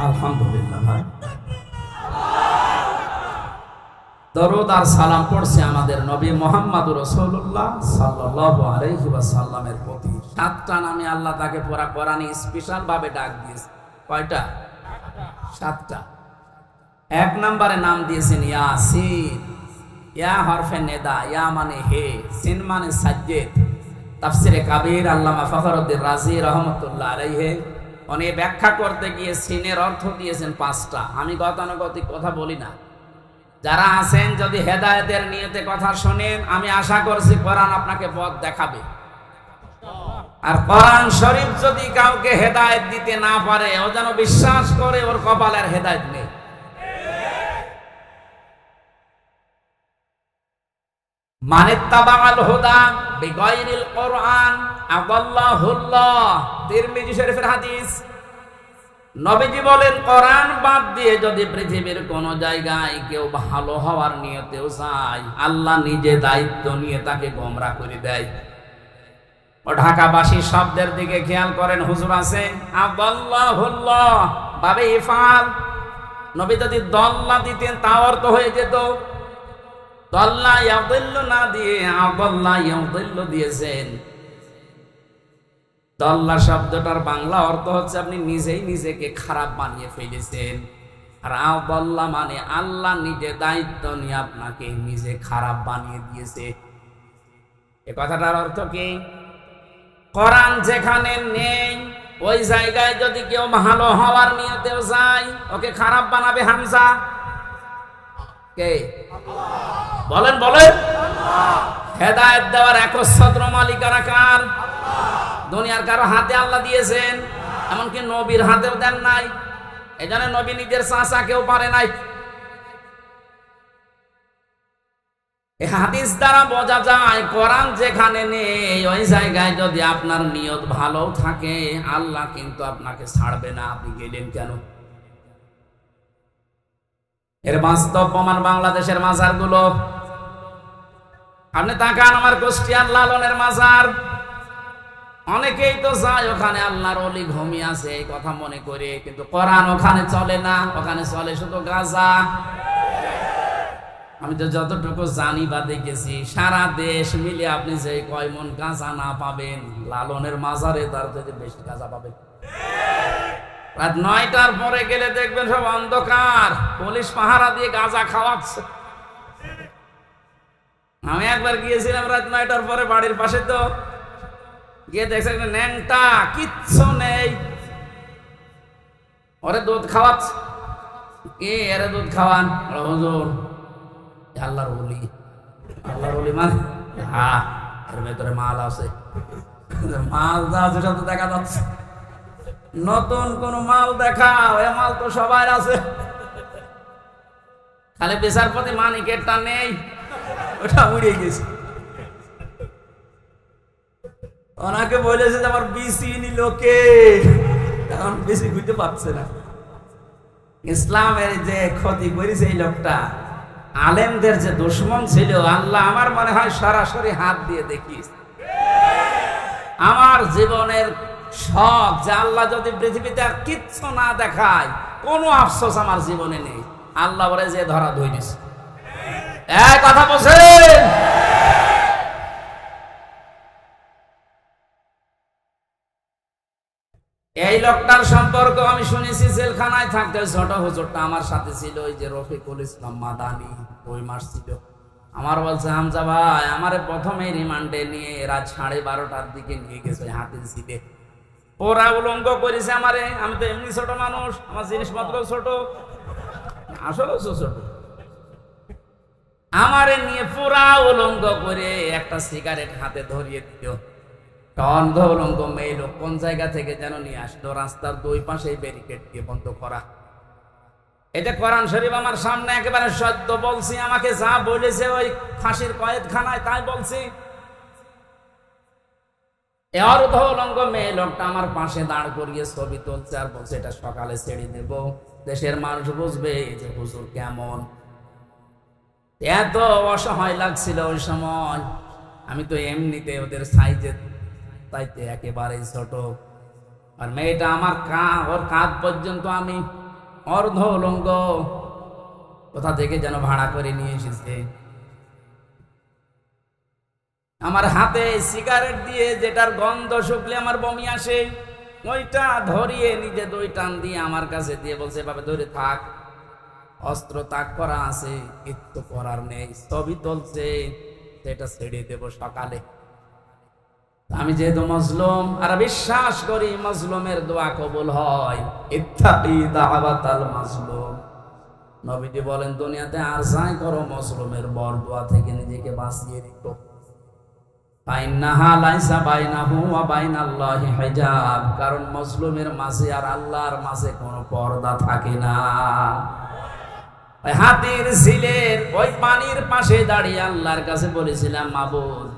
আলহামদুলিল্লাহ ভাই, দরুদ আর সালাম পড়ছে আমাদের নবী মুহাম্মদুর রাসূলুল্লাহ সাল্লাল্লাহু আলাইহি ওয়াসাল্লামের প্রতি। 7টা নামে আল্লাহ তাকে পুরা কোরআনে স্পেশাল ভাবে ডাক দিয়েছে। কয়টা? 7টা। 1 নম্বরে নাম দিয়েছেন ইয়াসিন। ইয়া হরফে নেদা, ইয়া মানে হে, সিন মানে সাজ্জেদ। তাফসিরে কাবীর আল্লামা ফখরুদ্দীন রাজি রাহমাতুল্লাহ আলাইহি উনি ব্যাখ্যা করতে গিয়ে সিনের অর্থ দিয়েছেন 5টা। আমি গতানুগতিক কথা বলি না। যারা আছেন যদি হেদায়েতের নিয়তে কথা শোনেন, আমি আশা করছি কোরআন আপনাকে পথ দেখাবে। আর কোরআন শরীফ যদি কাউকে হেদায়েত দিতে না পারে, ও যেন বিশ্বাস করে ওর কপালের হেদায়েত নেই। মানিত্তাবাআল হুদা বিগাইরিল কোরআন আদাল্লাহুল্লাহ। তিরমিজি শরীফের হাদিস। নবীজি বলেন, কোরআন বাদ দিয়ে যদি পৃথিবীর কোন জায়গায় কেউ ভালো হওয়ার নিয়তেও যায়, আল্লাহ নিজে দায়িত্ব নিয়ে তাকে গোমরা করে দেয়। ও ঢাকাবাসী শব্দের দিকে খেয়াল করেন, হুজুর আছে আদাল্লাহুল্লাহ বাবে ইফাল। নবী যদি দল্লা দিতেন তা অর্থ হয়ে যেত। দল্লা ইয়াদিল্লু না দিয়ে আদাল্লা ইয়াদিল্লু দিয়েছেন। দল্লা শব্দটার বাংলা অর্থ হচ্ছে আপনি নিজেই নিজেকে খারাপ বানিয়ে ফেলেছেন। আর আদাল্লা মানে আল্লাহ নিজে দায়িত্ব নিয়ে আপনাকে নিজে খারাপ বানিয়ে দিয়েছে। এ কথাটার অর্থ কি? কোরআন যেখানে নেই ওই জায়গায় যদি কেউ ভালো হওয়ার নিয়তেও যায়, ওকে খারাপ বানাবে হামজা কে? বলেন বলেন। হেদায়েত দেওয়ার একচ্ছত্র মালিকানা কার? দুনিয়ার কারো হাতে আল্লাহ দিয়েছেন, এমনকি নবীর হাতেও দেন নাই। এই জন্য নবী নিজের চাচা কেউ পারে নাই। এই হাদিস দ্বারা বোঝা যায় কোরআন যেখানে নেই ওই জায়গায় যদি আপনার নিয়ত ভালো থাকে, আল্লাহ কিন্তু আপনাকে ছাড়বে না। আপনি গেলেন কেন? এর বাস্তব প্রমাণ বাংলাদেশের মাজারগুলো। আপনি তাকান, আমার কুষ্টিয়ার লালনের মাজার। অনেকেই তো যায় ওখানে আল্লাহর ওলি ঘুমিয়ে আছে এই কথা মনে করে, কিন্তু কোরআন ওখানে চলে না, ওখানে চলে শুধু গাঁজা। আমি তো যতটুকু জানি বা দেখেছি, সারা দেশ মিলে আপনি যে কয় মন গাঁজা না পাবেন, লালনের মাজারে তার থেকে বেশি গাঁজা পাবেন। রাত 9টার পরে গেলে দেখবেন সব অন্ধকার, পুলিশ পাহারা দিয়ে গাঁজা খাওয়াচ্ছে। আমি একবার গিয়েছিলাম রাত 9টার পরে বাড়ির পাশে, তো গিয়ে দেখছে একটা ন্যাংটা, কিচ্ছু নেই, ওরে দুধ খাওয়াচ্ছে। কে এরে দুধ খাওয়ান? হুজুর আল্লাহর ওলি। আল্লাহর ওলি মানে হ্যাঁ, এর ভেতরে মাল আছে। মাল যা আছে সব তো দেখা যাচ্ছে। নতুন কোন মাল দেখা? ওই মাল তো সবার আছে, খালি বিচারপতি মানিকেরটা নেই, ওটা উড়ে গেছে। ওনাকে বলেছে যে আমার বিসি নিল কে, এখন বেশি বুঝতে পারছে না। ইসলামের যে ক্ষতি করেছে এই লোকটা, আলেমদের যে দুশ্মন ছিল, আল্লাহ আমার মনে হয় সরাসরি হাত দিয়ে দেখিস। আমার জীবনের শখ যে আল্লাহ যদি পৃথিবীতে আর কিচ্ছু না দেখায়, কোনো আফসোস আমার জীবনে নেই। আল্লাহ বলে যে ধরা ধরিস। এক কথা বলছেন। এই লোকটার সম্পর্ক আমি শুনেছি, জেলখানায় থাকতে ছোট হুজুরটা আমার সাথে ছিল, ওই যে রফিকুল ইসলাম মাদানি, 2 মাস ছিল। আমার বলছে, হামজা ভাই আমারে প্রথমে রিমান্ডে নিয়ে রাত 12:30টার দিকে নিয়ে গেছে হাতির ঝিলে, ওরা উলঙ্গ করেছে আমারে। আমি তো এমনি ছোট মানুষ, আমার জিনিসপত্র ছোট, আসলে ছোট। আমারে নিয়ে পুরা উলঙ্গ করে একটা সিগারেট হাতে ধরিয়ে দিল। অন্ধ উলঙ্গ মেয়ে লোক কোন জায়গা থেকে যেন নিয়ে আসলো, রাস্তার 2 পাশে ব্যারিকেড দিয়ে বন্ধ করা। এটা কোরআন শরীফ আমার সামনে একেবারে সত্য বলছি, আমাকে যা বলেছে ওই ফাঁসির কয়েদখানায় তাই বলছি। অর্ধ উলঙ্গ মেয়ে লোকটা আমার পাশে দাঁড় করিয়ে ছবি তুলছে আর বলছে এটা সকালে ছেড়ে দেব, দেশের মানুষ বুঝবে যে হুজুর কেমন। এত অসহায় লাগছিল ওই সময়, আমি তো এমনিতে ওদের সাইজে তাইতে একেবারে ছোট, আর মেয়েটা আমার ওর কাঁধ পর্যন্ত আমি অর্ধ উলঙ্গ, কোথা থেকে যেন ভাড়া করে নিয়ে এসেছে। আমার হাতে সিগারেট দিয়ে যেটার গন্ধ শুকলে আমার বমি আসে, ওইটা ধরিয়ে নিজে 2 টান দিয়ে আমার কাছে দিয়ে বলছে এভাবে ধরে থাক, অস্ত্র তাক করা আছে, কিচ্ছু করার নেই। ছবি তুলছে, সেটা ছেড়ে দেব সকালে। আমি যেহেতু মজলুম আর বিশ্বাস করি মজলুমের দোয়া কবুল হয়, ইত্তাকি দাওয়াতাল মাজলুম। নবীজি বলেন দুনিয়াতে আর যাই করো মজলুমের বরদোয়া থেকে নিজেকে বাঁচিয়ে রেখো। ফাইন্নাহা লাইসা বাইনাহু ওয়া বাইনাল্লাহি হিজাব, কারণ মজলুমের মাঝে আর আল্লাহর মাঝে কোনো পর্দা থাকে না। হাতির ঝিলের ওই পানির পাশে দাঁড়িয়ে আল্লাহর কাছে বলেছিলাম, মাবুদ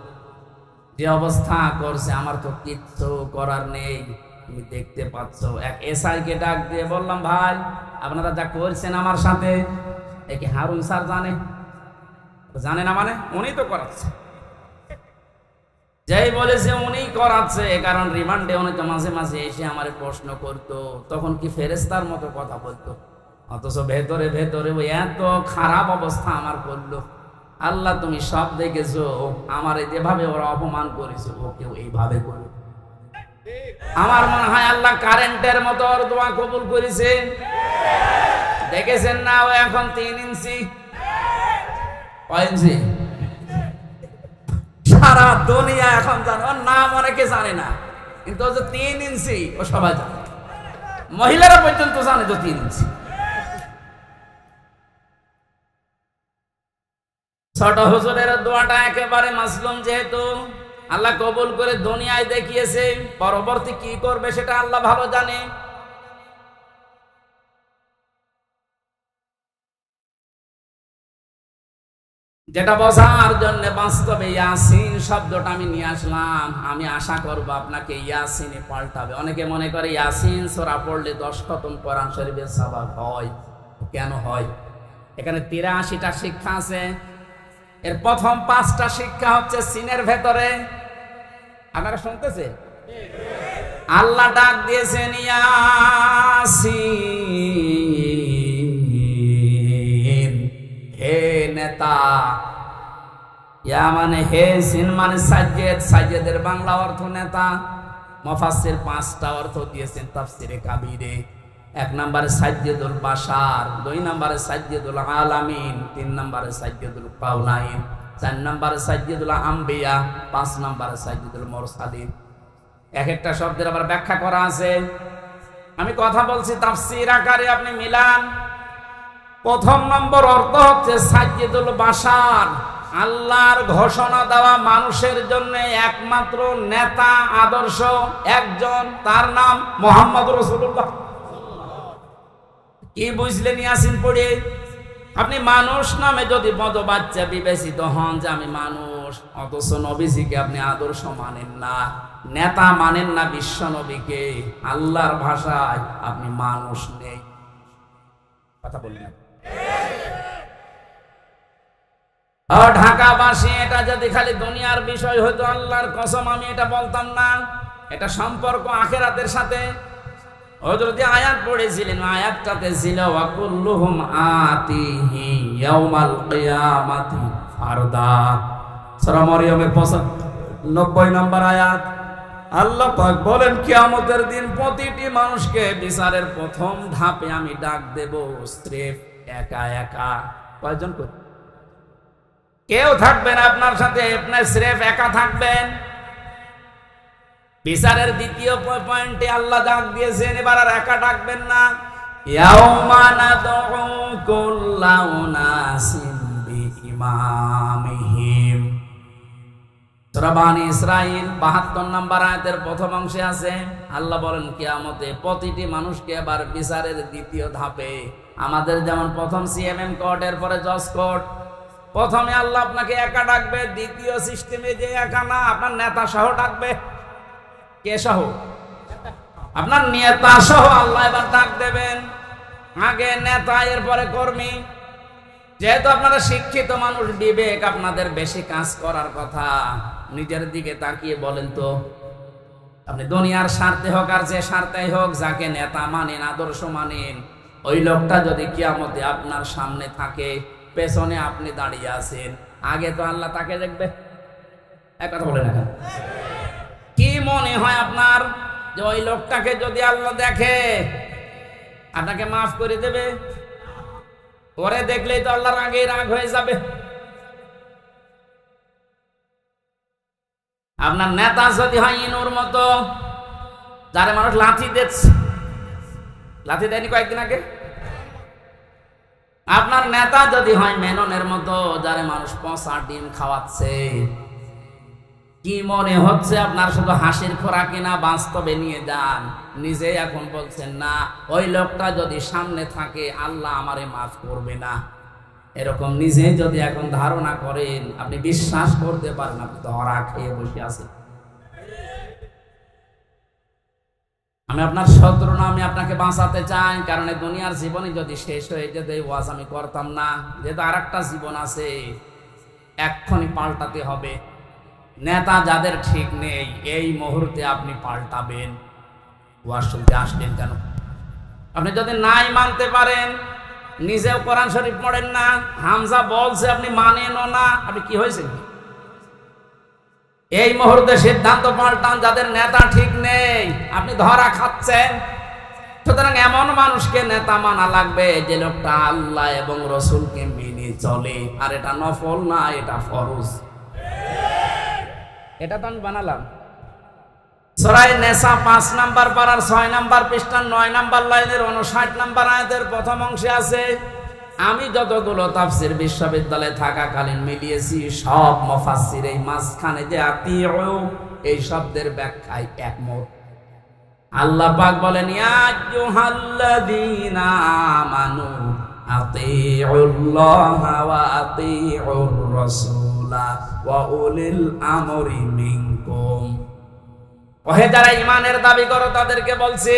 যে অবস্থা করছে আমার তো কিচ্ছু করার নেই, তুমি দেখতে পাচ্ছ। এক এসআইকে ডাক দিয়ে বললাম, ভাই আপনারা যা করছেন আমার সাথে, একে হারুন স্যার জানে না? মানে উনি তো করাচ্ছে, যেই বলেছে উনি করাচ্ছে, কারণ রিমান্ডে উনি তো মাঝে মাঝে এসে আমার প্রশ্ন করতো, তখন কি ফেরেশতার মতো কথা বলতো, অথচ ভেতরে ভেতরে ওই এত খারাপ অবস্থা আমার করলো। আল্লাহ তুমি সব দেখেছো, আমারে যেভাবে ওরা অপমান করেছে ওকেও এইভাবে করো। আমার মনে হয় আল্লাহ কারেন্টের মতো ওর দোয়া কবুল করেছে। দেখেছেন না, ও এখন 3 ইঞ্চি, কয় ইঞ্চি সারা দুনিয়া এখন জানে, ওর নাম অনেকে জানে না, কিন্তু ও যে 3 ইঞ্চি ও সবাই জানে, মহিলারা পর্যন্ত জানে তো 3 ইঞ্চি। ছোট হুজুরের দোয়াটা একেবারে মাসলুম, যেহেতু আল্লাহ কবুল করে দুনিয়ায় দেখিয়েছে, পরবর্তী কি করবে সেটা আল্লাহ ভালো জানে। যেটা বোঝার জন্য বাস্তবে ইয়াসিন শব্দটা আমি নিয়ে আসলাম, আমি আশা করব আপনাকে ইয়াসিনে পাল্টাবে। অনেকে মনে করে ইয়াসিন সূরা পড়লে 10 খতম কোরআন শরীফের সওয়াব হয়। কেন হয়? এখানে 83টা শিক্ষা আছে। এর প্রথম 5টা শিক্ষা হচ্ছে সিনের ভেতরে। আপনারা শুনতেছে? আল্লাহ ডাক দিয়েছেন ইয়াসিন, হে নেতা। ইয়া মানে হে, সিন মানে সাজ্জেদ, সাজ্জেদের বাংলা অর্থ নেতা। মুফাসসির 5টা অর্থ দিয়েছেন তাফসিরে কাবীরে। 1 নম্বরে সাজ্জেদুল বাশার, 2 নম্বরে সাজ্জেদুল আলামিন, 3 নম্বরে সাজ্জেদুল কাউনাইন, 4 নম্বরে সাজ্জেদুল আম্বিয়া, 5 নম্বরে সাজ্জেদুল মুরসালিন। এক একটা শব্দের আবার ব্যাখ্যা করা আছে। আমি কথা বলছি তাফসীর আকারে, আপনি মিলান। প্রথম নম্বর অর্থ হচ্ছে সাজ্জেদুল বাশার, আল্লাহর ঘোষণা দেওয়া মানুষের জন্য একমাত্র নেতা আদর্শ একজন, তার নাম মুহাম্মদ রাসূলুল্লাহ। কি বুঝলেন ইয়াসিন পড়ে? আপনি মানুষ নামে যদি বাচ্চা বিবেচিত হন যে আমি মানুষ, অথচ নবীজিকে আপনি আদর্শ মানেন না, নেতা মানেন না, বিশ্ব নবীকে, আল্লাহর ভাষায় আপনি মানুষ নেই। কথা বললেন। ঢাকাবাসী, এটা যদি খালি দুনিয়ার বিষয় হতো, আল্লাহর কসম আমি এটা বলতাম না। এটা সম্পর্ক আখিরাতের সাথে। হযরত আয়াত পড়েছিলেন, আয়াতটাতে ছিল ওয়াকুল্লুহুম আতিহি ইয়াউমাল কিয়ামাতি ফারদা। সূরা মরিয়মের 95 নম্বর আয়াত। আল্লাহ পাক বলেন কিয়ামতের দিন প্রতিটি মানুষকে বিচারের প্রথম ধাপে আমি ডাক দেব স্রেফ একা একা। কয়জন করে? কেউ থাকবেন আপনার সাথে, আপনি স্রেফ একা থাকবেন। বিচারের দ্বিতীয় পয়েন্টে আল্লাহ ডাক দিয়েছেন, এবার আর একা ডাকবেন না। ইয়াউমা নাদউ কুল্লা উনাসিন বিইমামিহিম। সূরা বানী ইসরাঈল ৭২ নম্বর আয়াতের প্রথম অংশে আছে, আল্লাহ বলেন কিয়ামতে প্রতিটি মানুষকে এবার বিচারের দ্বিতীয় ধাপে, আমাদের যেমন প্রথম সিএমএম কোর্ট, এরপরে জজ কোর্ট, প্রথমে আল্লাহ আপনাকে একা ডাকবে, দ্বিতীয় সিস্টেমে যে একা না, আপনার নেতা সহ ডাকবে। কে সহ? আপনার নেতা সহ আল্লাহ এবার ডাক দেবেন। আগে নেতা, এরপরে কর্মী। যেহেতু আপনারা শিক্ষিত মানুষ, বিবেক আপনাদের বেশি কাজ করার কথা, নিজের দিকে তাকিয়ে বলেন তো, আপনি দুনিয়ার স্বার্থে হোক আর যে স্বার্থেই হোক, যাকে নেতা মানেন, আদর্শ মানেন, ওই লোকটা যদি কিয়ামতে আপনার সামনে থাকে, পেছনে আপনি দাঁড়িয়ে আছেন, আগে তো আল্লাহ তাকে দেখবে। এক কথা বলে না, কি মনে হয় আপনার যে ওই লোকটাকে যদি আল্লাহ দেখে আপনাকে মাফ করে দেবে? ওরে দেখলেই তো আল্লাহর আগে রাগ হয়ে যাবে। আপনার নেতা যদি হয় ইনুর মতো, যারে মানুষ লাথি দিচ্ছে, লাথি দেয়নি কয়েকদিন আগে? আপনার নেতা যদি হয় মেননের মতো, যারে মানুষ পচা ডিম খাওয়াচ্ছে, কি মনে হচ্ছে আপনার শুধু হাসির খোরাকি না, বাস্তবে নিয়ে যান। নিজে এখন বলছেন না, ওই লোকটা যদি সামনে থাকে আল্লাহ আমারে মাফ করবে না, এরকম নিজে যদি এখন ধারণা করেন, আপনি বিশ্বাস করতে পারেন আপনি তো হরা খেয়ে বসে আছেন। আমি আপনার শত্রু না, আমি আপনাকে বাঁচাতে চাই। কারণ এই দুনিয়ার জীবনে যদি শেষ হয়ে যেত, এই ওয়াজ আমি করতাম না। যেহেতু আর একটা জীবন আছে, এক্ষুনি পাল্টাতে হবে। নেতা যাদের ঠিক নেই, এই মুহূর্তে আপনি পাল্টাবেন। ওয়াজ শুনতে আসলেন কেন? আপনি যদি নাই মানতে পারেন, নিজেও কোরআন শরীফ পড়েন না, হামজা বলছে আপনি মানেনও না, আপনি কি হয়েছে? এই মুহূর্তে সিদ্ধান্ত পাল্টান। যাদের নেতা ঠিক নেই, আপনি ধরা খাচ্ছেন। সুতরাং এমন মানুষকে নেতা মানা লাগবে যে লোকটা আল্লাহ এবং রসুলকে মেনে চলে। আর এটা নফল না, এটা ফরজ। এটা তো আমি বানালাম। সূরা নেসা ৫ নাম্বার পারার ৬ নাম্বার পৃষ্ঠার ৯ নাম্বার লাইনের ৫৯ নাম্বার আয়াতের প্রথম অংশে আছে, আমি যতগুলো তাফসীর বিশ্ববিদ্যালয়ে থাকাকালীন মিলিয়েছি, সব মুফাসসির এই মাঝখানে যে আতিউ এই শব্দের ব্যাখ্যায় একমত। আল্লাহ পাক বলেন, ইয়া আইয়ুহাল্লাযীনা আমানু আতিউল্লাহা ওয়া আতিউর রাসূলা ওয়া উলিল আমরি মিনকুম। ওহে যারা ঈমানের দাবি করো, তাদেরকে বলছি,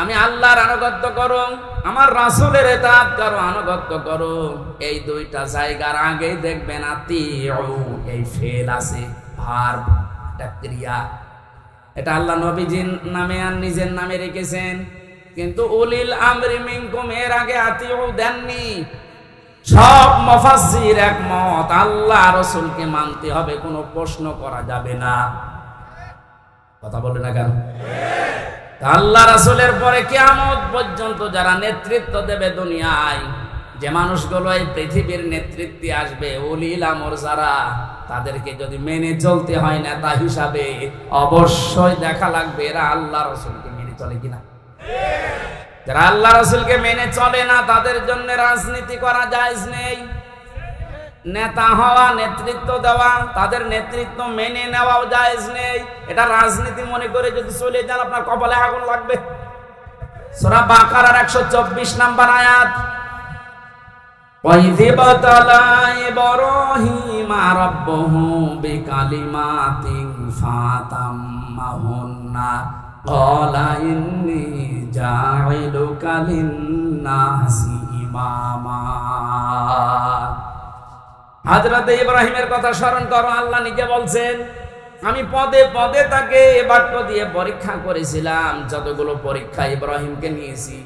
আমি আল্লাহর আনুগত্য করো, আমার রাসূলের ইতাআত করো, আনুগত্য করো। এই দুইটা জায়গার আগেই দেখবেন আতিউ এই ফেল আছে, ভার্ব, এটা ক্রিয়া। এটা আল্লাহ নবীজির নামে আর নিজের নামে রেখেছেন, কিন্তু উলিল আমরি মিনকুম এর আগে আতিউ দেননি। সব মুফাসসির একমত, আল্লাহ রাসূলকে মানতে হবে, কোনো প্রশ্ন করা যাবে না। কথা বলে না কেন? আল্লাহ রাসূলের পরে কিয়ামত পর্যন্ত যারা নেতৃত্ব দেবে দুনিয়ায়, যে মানুষগুলো এই পৃথিবীর নেতৃত্বে আসবে, উলিল আমর যারা, তাদেরকে যদি মেনে চলতে হয় নেতা হিসাবে, অবশ্যই দেখা লাগবে এরা আল্লাহ রাসূলকে মেনে চলে কিনা। যারা আল্লাহ রাসূলকে মেনে চলে না, তাদের জন্য রাজনীতি করা জায়েজ নেই। নেতা হওয়া, নেতৃত্ব দেওয়া, তাদের নেতৃত্ব মেনে নেওয়াও জায়েজ নেই। এটা রাজনীতি মনে করে যদি চলে যান, আপনার কপালে আগুন লাগবে। সূরা বাকারার ১২৪ নাম্বার আয়াত, ওয়াইযি বাতালা ইব্রাহিমা রাব্বুহু বিকালিমাতিন ফাতাম্মাহুন্না ক্বালা ইন্নী জাইলুকা লিন-নাসি ইমামা। হযরত ইব্রাহিমের কথা স্মরণ করো। আল্লাহ নিজে বলছেন, আমি পদে পদে তাকে বাক্য দিয়ে পরীক্ষা করেছিলাম। যতগুলো পরীক্ষা ইব্রাহিমকে নিয়েছি,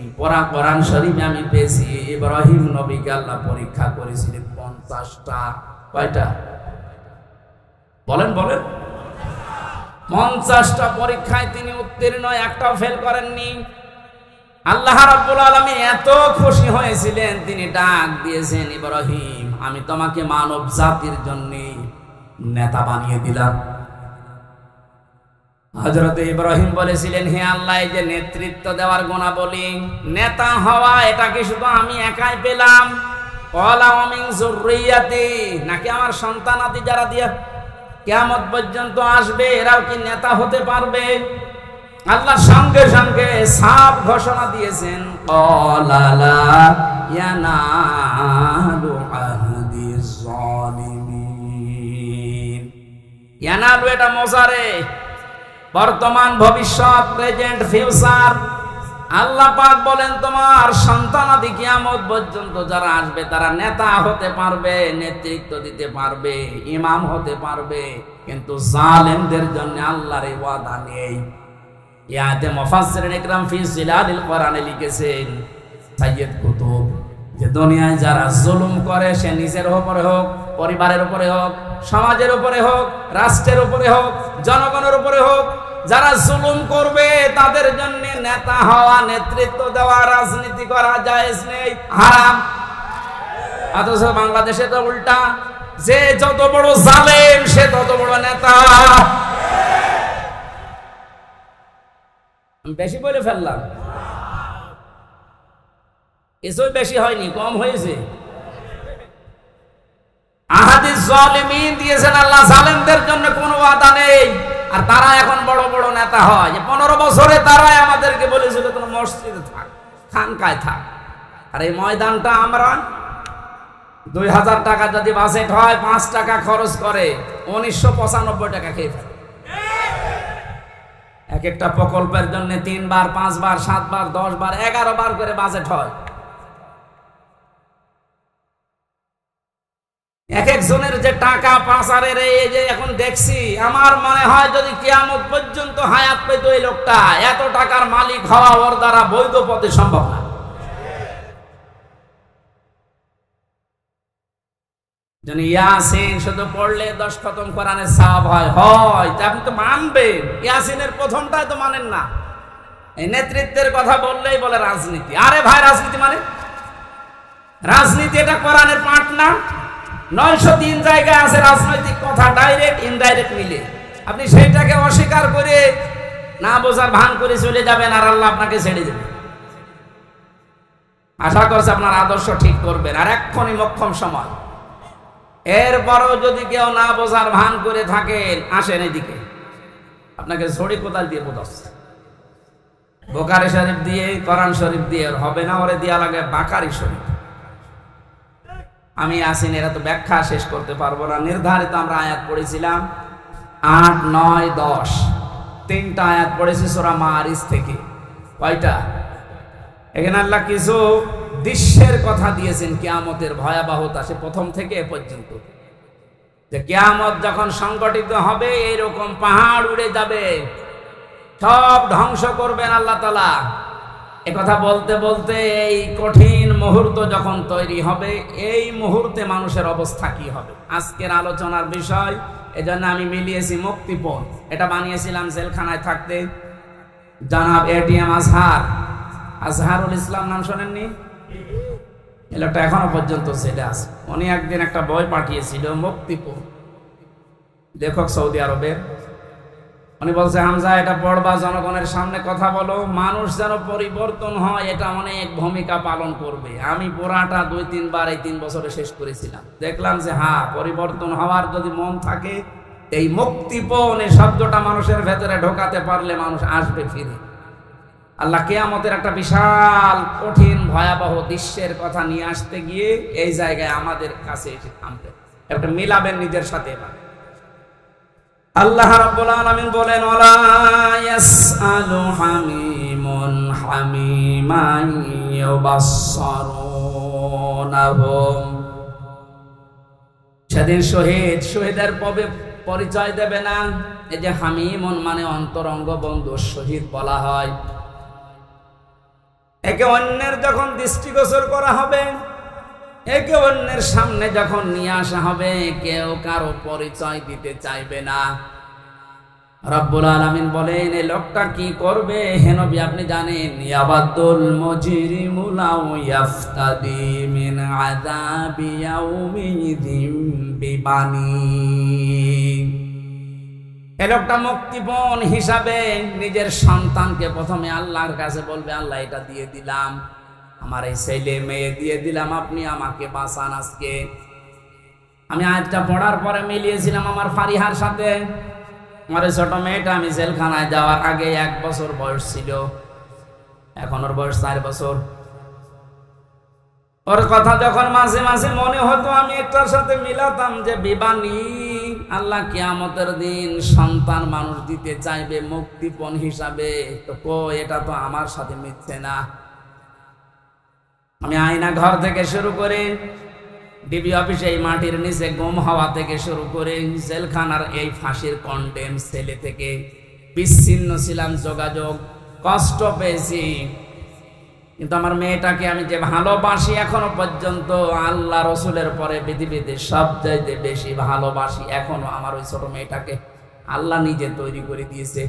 কোরআন শরীফে আমি পেয়েছি, ইব্রাহিম নবীকে আল্লাহ পরীক্ষা করেছিলেন ৫০টা। কয়টা বলেন? বলেন। 50টা পরীক্ষায় তিনি উত্তীর্ণ, একটাও ফেল করেননি। আল্লাহ রাব্বুল আলামিন এত খুশি হয়েছিলেন, তিনি ডাক দিয়েছেন, ইব্রাহিম আমি তোমাকে মানব জাতির জন্য নেতা বানিয়ে দিলাম। হযরত ইব্রাহিম বলেছিলেন, হে আল্লাহ, এই যে নেতৃত্ব দেওয়ার গুণাবলী, নেতা হওয়া, এটা কি শুধু আমি একাই পেলাম? ক্বালা ওয়া মিন যুররিয়াতি, নাকি আমার সন্তানাদি যারা দিয়ে কিয়ামত পর্যন্ত আসবে এরাও কি নেতা হতে পারবে? আল্লাহ সঙ্গে সঙ্গে সাফ ঘোষণা দিয়েছেন, ক্বালা লা ইয়ানালু আহদিজ জালিমিন। ইয়ানালু এটা মোজারে, বর্তমান, ভবিষ্যৎ, প্রেজেন্ট, ফিউচার। আল্লাহ পাক বলেন তোমার সন্তানাদি কিয়ামত পর্যন্ত যারা আসবে তারা নেতা হতে পারবে, নেতৃত্ব দিতে পারবে, ইমাম হতে পারবে, কিন্তু জালেমদের জন্য আল্লাহর এই ওয়াদা নেই। ইয়াতে মুফাসসিরিন ইকরাম ফি জিলালিল কোরআনে লিখেছেন সাইয়্যিদ কুতুব, যে দুনিয়ায় যারা জুলুম করে, সে নিজের উপরে হোক, পরিবারের উপরে হোক, সমাজের উপরে হোক, রাষ্ট্রের উপরে হোক, জনগণের উপরে হোক, যারা জুলুম করবে তাদের জন্য নেতা হওয়া, নেতৃত্ব দেওয়া, রাজনীতি করা জায়েজ নেই, হারাম। অথচ বাংলাদেশে তো উল্টা, যে যত বড় জালেম সে তত বড় নেতা। বেশি বলে ফেললাম? কিছুই বেশি হয়নি, কম হয়েছে। আহাদিস জালিমিন দিয়েছেন আল্লাহ, জালেমদের জন্য কোনো ওয়াদা নেই। আর তারা এখন বড় বড় নেতা হয়। যে 15 বছরে তারাই আমাদেরকে বলেছিল কোনো মসজিদে থাক, খানকায় থাক। আর এই ময়দানটা আমরা 2000 টাকা যদি বাজেট হয়, 5 টাকা খরচ করে 1995 টাকা খেয়ে ফেলে। এক একটা প্রকল্পের জন্য 3 বার, 5 বার, 7 বার, 10 বার, 11 বার করে বাজেট হয়। এক একজনের যে টাকা পাচারের, এই যে এখন দেখছি, আমার মনে হয় যদি কিয়ামত পর্যন্ত হায়াত পেত এই লোকটা, এত টাকার মালিক হওয়া ওর দ্বারা বৈধ পথে সম্ভব না। যদি ইয়াসিন শুধু পড়লে 10 খতম কোরআনের সওয়াব হয়, তা আপনি তো মানবেন। ইয়াসিনের প্রথমটাই তো মানেন না। এই নেতৃত্বের কথা বললেই বলে রাজনীতি। আরে ভাই, রাজনীতি মানে রাজনীতি, এটা কোরআনের পাঠ না। 903 জায়গায় আছে রাজনৈতিক কথা, ডাইরেক্ট ইনডাইরেক্ট মিলে। আপনি সেইটাকে অস্বীকার করে না বোঝার ভান করে চলে যাবেন, আর আল্লাহ আপনাকে ছেড়ে দেবেন। আশা করছি আপনার আদর্শ ঠিক করবেন, আর এক্ষুনি মোক্ষম সময়। এরপরও যদি কেউ না বোঝার ভান করে থাকেন, আসেন এদিকে, আপনাকে ছড়ি কোদাল দিয়ে বোঝাচ্ছে। বুখারী শরীফ দিয়ে, কোরআন শরীফ দিয়ে হবে না, ওরে দিয়া লাগে বাকারি শরীফ। আমি আসিন, এরা তো ব্যাখ্যা শেষ করতে পারবো না। নির্ধারিত আমরা আয়াত পড়েছিলাম 8, 9, 10, 3টা আয়াত পড়েছি সূরা মারিজ থেকে। কয়টা? এখানে আল্লাহ কিছু দৃশ্যের কথা দিয়েছেন, কিয়ামতের ভয়াবহতা, সে প্রথম থেকে এ পর্যন্ত। যে কিয়ামত যখন সংগঠিত হবে, এইরকম পাহাড় উড়ে যাবে, সব ধ্বংস করবেন আল্লাহ তাআলা। একথা বলতে বলতে এই কঠিন মুহূর্ত যখন তৈরি হবে, এই মুহূর্তে মানুষের অবস্থা কি হবে, আজকের আলোচনার বিষয়। এজন্য আমি মিলিয়েছি মুক্তিপণ। এটা বানিয়েছিলাম জেলখানায় থাকতে। জনাব এটিএম আজহারুল ইসলাম, নাম শোনেননি? এই লোকটা এখনো পর্যন্ত জেলে আছে। উনি একদিন একটা বই পাঠিয়েছিল, মুক্তিপণ, লেখক সৌদি আরবের। উনি বলছে, হামজা এটা পড়বা, জনগণের সামনে কথা বলো, মানুষ যেন পরিবর্তন হয়, এটা অনেক ভূমিকা পালন করবে। আমি পুরাটা 2-3 বার এই 3 বছরে শেষ করেছিলাম। দেখলাম যে হ্যাঁ, পরিবর্তন হওয়ার যদি মন থাকে, এই মুক্তিপণ এই শব্দটা মানুষের ভেতরে ঢোকাতে পারলে মানুষ আসবে ফিরে। আল্লাহ কিয়ামতের একটা বিশাল কঠিন ভয়াবহ দৃশ্যের কথা নিয়ে আসতে গিয়ে এই জায়গায় আমাদের কাছে এসে থামবে। একটা মিলাবেন নিজের সাথে। আল্লাহ রাব্বুল আলামিন বলেন, ওয়ালা ইয়াসআলু হামিমুন হামিমান ইউবাসসারুনহুম। সেদিন শহীদের পরিচয় দেবে না। এই যে হামিমুন মানে অন্তরঙ্গ বন্ধু, শহীদ বলা হয়। একে অন্যের যখন দৃষ্টিগোচর করা হবে, একে অন্যের সামনে যখন নিয়ে আসা হবে, কেউ কারো পরিচয় দিতে চাইবে না। রব্বুল আলামিন বলেন এই লোকটা কি করবে হে নবী আপনি জানেন ইয়াবাদুল মুজরিমু লাউ ইয়াফতাদি মিন আযাবি ইয়াউমিযিম বিবানি। এই লোকটা মুক্তিপণ হিসাবে নিজের সন্তানকে প্রথমে আল্লাহর কাছে বলবে আল্লাহ এটা দিয়ে দিলাম, আমার এই ছেলে মেয়ে দিয়ে দিলাম, আপনি আমাকে বাঁচান আজকে। আমি আয়াতটা পড়ার পরে মিলিয়েছিলাম আমার ফারিহার সাথে। আমার ছোট মেয়েটা আমি জেলখানায় যাওয়ার আগে 1 বছর বয়স ছিল, এখন ওর বয়স 4 বছর। ওর কথা যখন মাঝে মাঝে মনে হতো আমি একটার সাথে মিলাতাম যে বিবানী, আল্লাহ কিয়ামতের দিন সন্তান মানুষ দিতে চাইবে মুক্তিপণ হিসাবে, তো এটা তো আমার সাথে মিলছে না। আমি আয়না ঘর থেকে শুরু করে ডিবি অফিসে এই মাটির নিচে গুম হওয়া থেকে শুরু করে জেলখানার এই ফাঁসির কন্ডেম ছেলে থেকে বিচ্ছিন্ন ছিলাম, যোগাযোগ কষ্ট পেয়েছি, কিন্তু আমার মেয়েটাকে আমি যে ভালোবাসি এখনো পর্যন্ত আল্লাহ রসুলের পরে পৃথিবীতে সবচাইতে বেশি ভালোবাসি এখনো আমার ওই ছোট মেয়েটাকে আল্লাহ নিজে তৈরি করে দিয়েছে।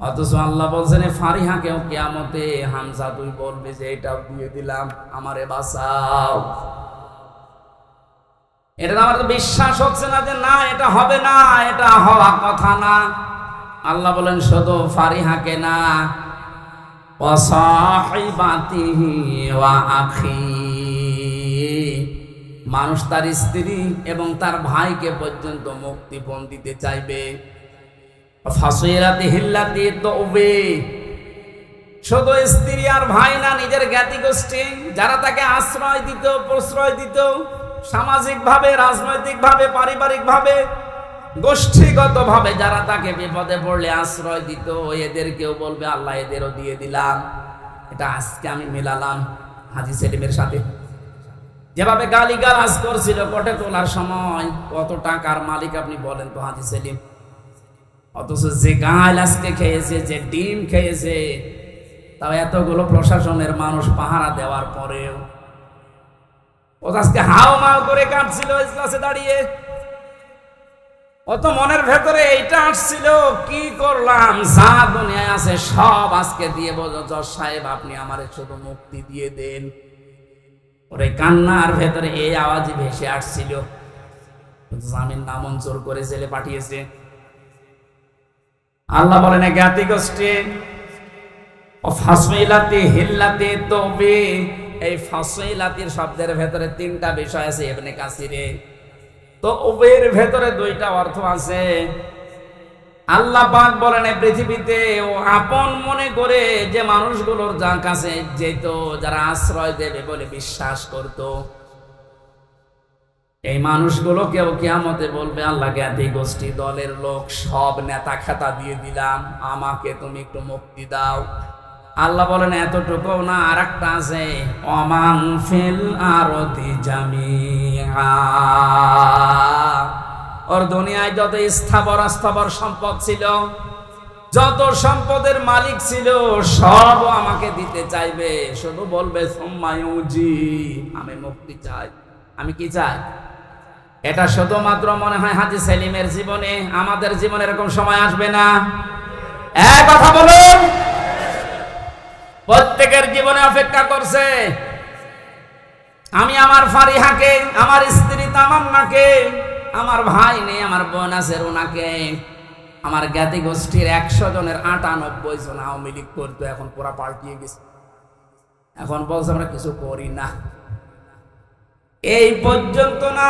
অথচ আল্লাহ বলছেন ফারিহাকেও কিয়ামতে হামজা তুই বলবি যে এটাও দিয়ে দিলাম, আমারে বাঁচাও। এটা আমার তো বিশ্বাস হচ্ছে না যে না এটা হবে না, এটা হওয়া কথা না। আল্লাহ বলেন শুধু ফারিহাকে না, মানুষ তার স্ত্রী এবং তার ভাইকে পর্যন্ত মুক্তিপণ দিতে চাইবে। শুধু স্ত্রী আর ভাই না, নিজের জ্ঞাতি গোষ্ঠী যারা তাকে আশ্রয় দিত, প্রশ্রয় দিত, সামাজিক ভাবে, রাজনৈতিক ভাবে, পারিবারিক ভাবে, গোষ্ঠীগত ভাবে যারা তাকে বিপদে পড়লে আশ্রয় দিত, এদেরকেও বলবে আল্লাহ এদেরও দিয়ে দিলাম। এটা আজকে আমি মেলালাম হাজী সেলিমের সাথে। যেভাবে গালিগালাজ করছিল কোর্টে তোলার সময়, কত টাকার মালিক আপনি বলেন তো হাজী সেলিম, অথচ যে গাল আজকে খেয়েছে, যে ডিম খেয়েছে, তাও এতগুলো প্রশাসনের মানুষ পাহারা দেওয়ার পরেও ও আজকে হাও মাও করে কাটছিল ইজলাসে দাঁড়িয়ে। অত মনের ভেতরে এইটা আসছিল কি করলাম, যা দুনিয়ায় আছে সব আজকে দিয়ে বলো জজ সাহেব আপনি আমারে শুধু মুক্তি দিয়ে দেন। ওরে কান্নার ভেতরে এই আওয়াজই ভেসে আসছিল। জামিন নামঞ্জুর করে জেলে পাঠিয়েছে। আল্লাহ বলেন জ্ঞাতি গোষ্ঠী ও ফাসইলাতি হিল্লাতি তবে, এই ফাসইলাতির শব্দের ভেতরে 3টা বিষয় আছে ইবনে কাসিরে, তো ওবের ভেতরে 2টা অর্থ আছে। আল্লাহ পাক বলেন এই পৃথিবীতে ও আপন মনে করে যে মানুষগুলোর যার কাছে যেত, যারা আশ্রয় দেবে বলে বিশ্বাস করত, এই মানুষগুলোকেও কিয়ামতে বলবে আল্লাহ জ্ঞাতি গোষ্ঠী দলের লোক সব নেতা খেতা দিয়ে দিলাম, আমাকে তুমি একটু মুক্তি দাও। আল্লাহ বলেন এতটুকু না, আর একটা আছে ওমান ফিল আরদি জামিআ, ওর দুনিয়ায় যত স্থাবর অস্থাবর সম্পদ ছিল, যত সম্পদের মালিক ছিল সব আমাকে দিতে চাইবে, শুধু বলবে সুম্মায়ুজি, আমি মুক্তি চাই। আমি কি চাই? এটা শুধুমাত্র মনে হয় হাজী সেলিমের জীবনে, আমাদের জীবনে এরকম সময় আসবে না? এক কথা বলুন, প্রত্যেকের জীবনে অপেক্ষা করছে। আমি আমার ফারিহাকে, আমার স্ত্রী তামান্নাকে, আমার ভাই নেই, আমার বোন আছে রুনাকে, আমার জ্ঞাতি গোষ্ঠীর 100 জনের 98 জন আওয়ামী লীগ করতো, এখন পুরা পাল্টিয়ে গেছে। এখন বলছে আমরা কিছু করি না। এই পর্যন্ত না,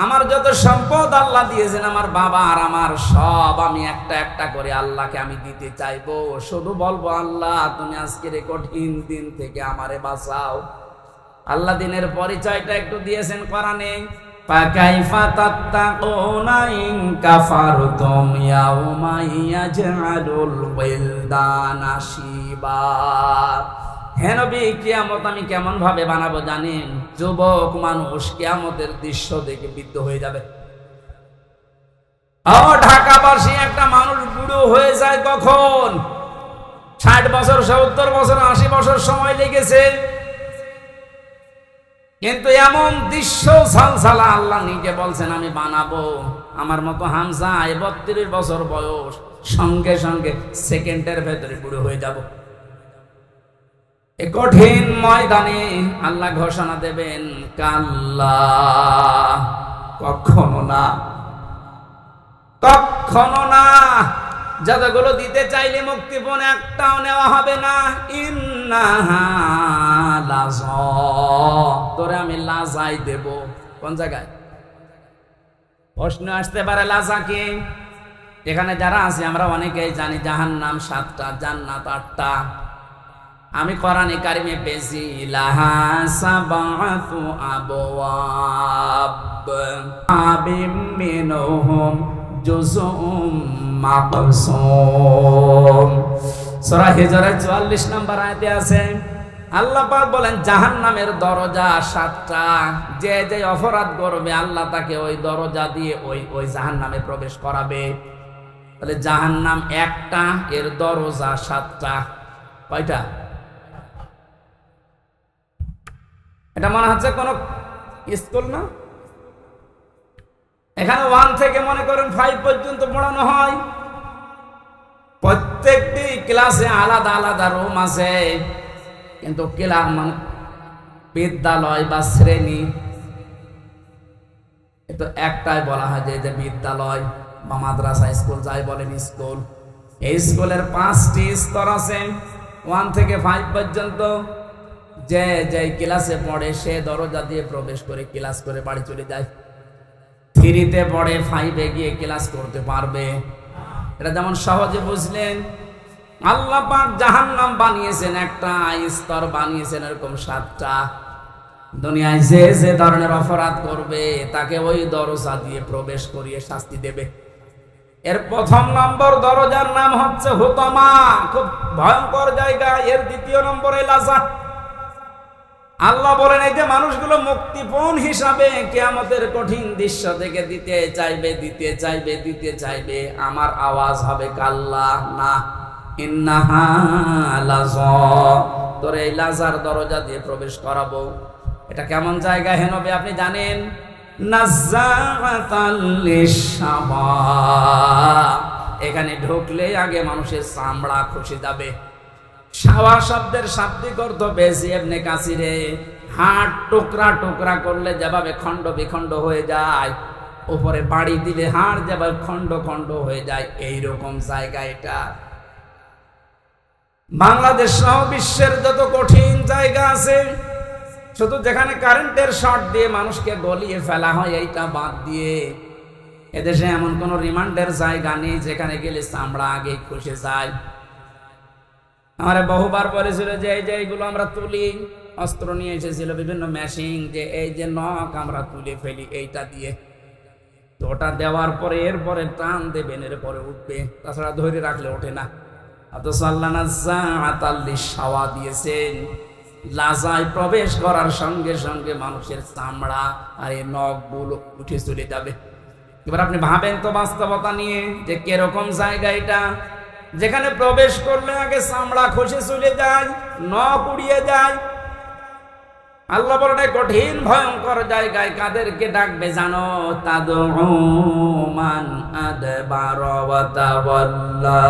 আমার যত সম্পদ আল্লাহ দিয়েছেন, আমার বাবা আর আমার সব আমি একটা একটা করে আল্লাহকে আমি দিতে চাইবো। শুধু বলবো আল্লাহ তুমি আজকের এই কঠিন দিন থেকে আমারে বাঁচাও। আল্লাহ দিনের পরিচয়টা একটু দিয়েছেন কোরআনে, ফাকাইফা তাত্তাকুনা ইন কাফারতুম ইয়াউমা ইয়াজআলুল ওয়ালদানা শিবা। হে নবী, কিয়ামত আমি কেমন ভাবে বানাবো জানেন? যুবক মানুষ কিয়ামতের দৃশ্য দেখে বিদ্ধ হয়ে যাবে। ঢাকাবাসী একটা মানুষ বুড়ো হয়ে যায় কখন? 60 বছর, 70 বছর, 80 বছর সময় লেগেছে, কিন্তু এমন দৃশ্য সালসালা আল্লাহ নিজে বলছেন আমি বানাবো। আমার মতো হামজা 32 বছর বয়স, সঙ্গে সঙ্গে সেকেন্ডের ভেতরে বুড়ো হয়ে যাব। এই কঠিন ময়দানে আল্লাহ ঘোষণা দেবেন, কাল্লা, কখনো না, কখনো না। যতগুলো দিতে চাইলে মুক্তিপণ একটাও নেওয়া হবে না। ইন্নাহা লাযা, তোরে আমি লাজাই দেব। কোন জায়গায়? প্রশ্ন আসতে পারে, লাজা কি? এখানে যারা আছে আমরা অনেকেই জানি জাহান্নাম 7টা, জান্নাত 8টা। আমি কোরআনে কারিমে পেয়েছি লাহা সাবাতু আবওয়াব আবিম মিনহুম জুজুম মাকসুম। সূরা হিজরের 44 নম্বর আয়াতে আছে, আল্লাহ পাক বলেন জাহান্নামের দরজা 7টা। যে যে অপরাধ করবে আল্লাহ তাকে ওই দরজা দিয়ে ওই জাহান্নামে প্রবেশ করাবে। তাহলে জাহান্নাম একটা, এর দরজা 7টা। কয়টা? এটা মনে হচ্ছে কোন স্কুল না? এখানে 1 থেকে মনে করেন 5 পর্যন্ত পড়ানো হয়। প্রত্যেকটি ক্লাসে আলাদা আলাদা রুম আছে, কিন্তু বিদ্যালয় বা শ্রেণী তো একটাই বলা হয়, যে বিদ্যালয় বা মাদ্রাসা, স্কুল যাই বলেন স্কুল। এই স্কুলের 5টি স্তর আছে, 1 থেকে 5 পর্যন্ত। যে যে ক্লাসে পড়ে সে দরজা দিয়ে প্রবেশ করে ক্লাস করে বাড়ি চলে যায়। 3তে পড়ে 5-এ গিয়ে ক্লাস করতে পারবে। এটা যেমন সহজে বুঝলেন। আল্লাহ পাক জাহান্নাম বানিয়েছেন একটা, স্তর বানিয়েছেন এরকম 7টা। দুনিয়ায় যে যে ধরনের অপরাধ করবে তাকে ওই দরজা দিয়ে প্রবেশ করিয়ে শাস্তি দেবে। এর 1 নম্বর দরজার নাম হচ্ছে হুতামা, খুব ভয়ঙ্কর জায়গা। এর 2য় নম্বরে লাজা। আল্লাহ বলেন এই যে মানুষগুলো মুক্তিপণ হিসাবে কিয়ামতের কঠিন দৃশ্য থেকে দিতে চাইবে, দিতে চাইবে, দিতে চাইবে, আমার আওয়াজ হবে কাল্লা, না, ইন্নাহা লাযা, তোরে এই লাজার দরজা দিয়ে প্রবেশ করাবো। এটা কেমন জায়গা হে নবী আপনি জানেন? নাযাআতাল লিশাওয়া। এখানে ঢুকলে আগে মানুষের চামড়া খসে যাবে। শাওয়া শব্দের শাব্দিক অর্থ বেশি ইবনে কাসিরে, হাড় টুকরা টুকরা করলে যেভাবে খণ্ড বিখণ্ড হয়ে যায়, উপরে বাড়ি দিলে হাড় যেভাবে খণ্ড খণ্ড হয়ে যায়, এইরকম জায়গা এটা। বাংলাদেশ সহ বিশ্বের যত কঠিন জায়গা আছে, শুধু যেখানে কারেন্টের শর্ট দিয়ে মানুষকে গলিয়ে ফেলা হয় এইটা বাদ দিয়ে, এদেশে এমন কোন রিমান্ডের জায়গা নেই যেখানে গেলে চামড়া আগে খসে যায়। আমরা বহুবার বলেছিল যে এই যে এইগুলো আমরা তুলি, অস্ত্র নিয়ে এসেছিল বিভিন্ন মেশিন, যে এই যে নখ আমরা তুলে ফেলি এইটা দিয়ে। তো ওটা দেওয়ার পরে এরপরে টান দেবেন, এরপরে উঠবে, তাছাড়া ধরে রাখলে ওঠে না। অথচ আল্লাহ নাযাআতাল লিশাওয়া দিয়েছেন, লাজায় প্রবেশ করার সঙ্গে সঙ্গে মানুষের চামড়া আর এই নখগুলো উঠে চলে যাবে। এবার আপনি ভাবেন তো বাস্তবতা নিয়ে যে কিরকম জায়গা এটা, যেখানে প্রবেশ করলে আগে চামড়া খসে চলে যায়, নখ উড়িয়ে যায়। আল্লাহ বলেন কঠিন ভয়ঙ্কর জায়গায় কাদেরকে ডাকবে জানো? তাদউ মান আদবারা ওয়া তাওয়াল্লা।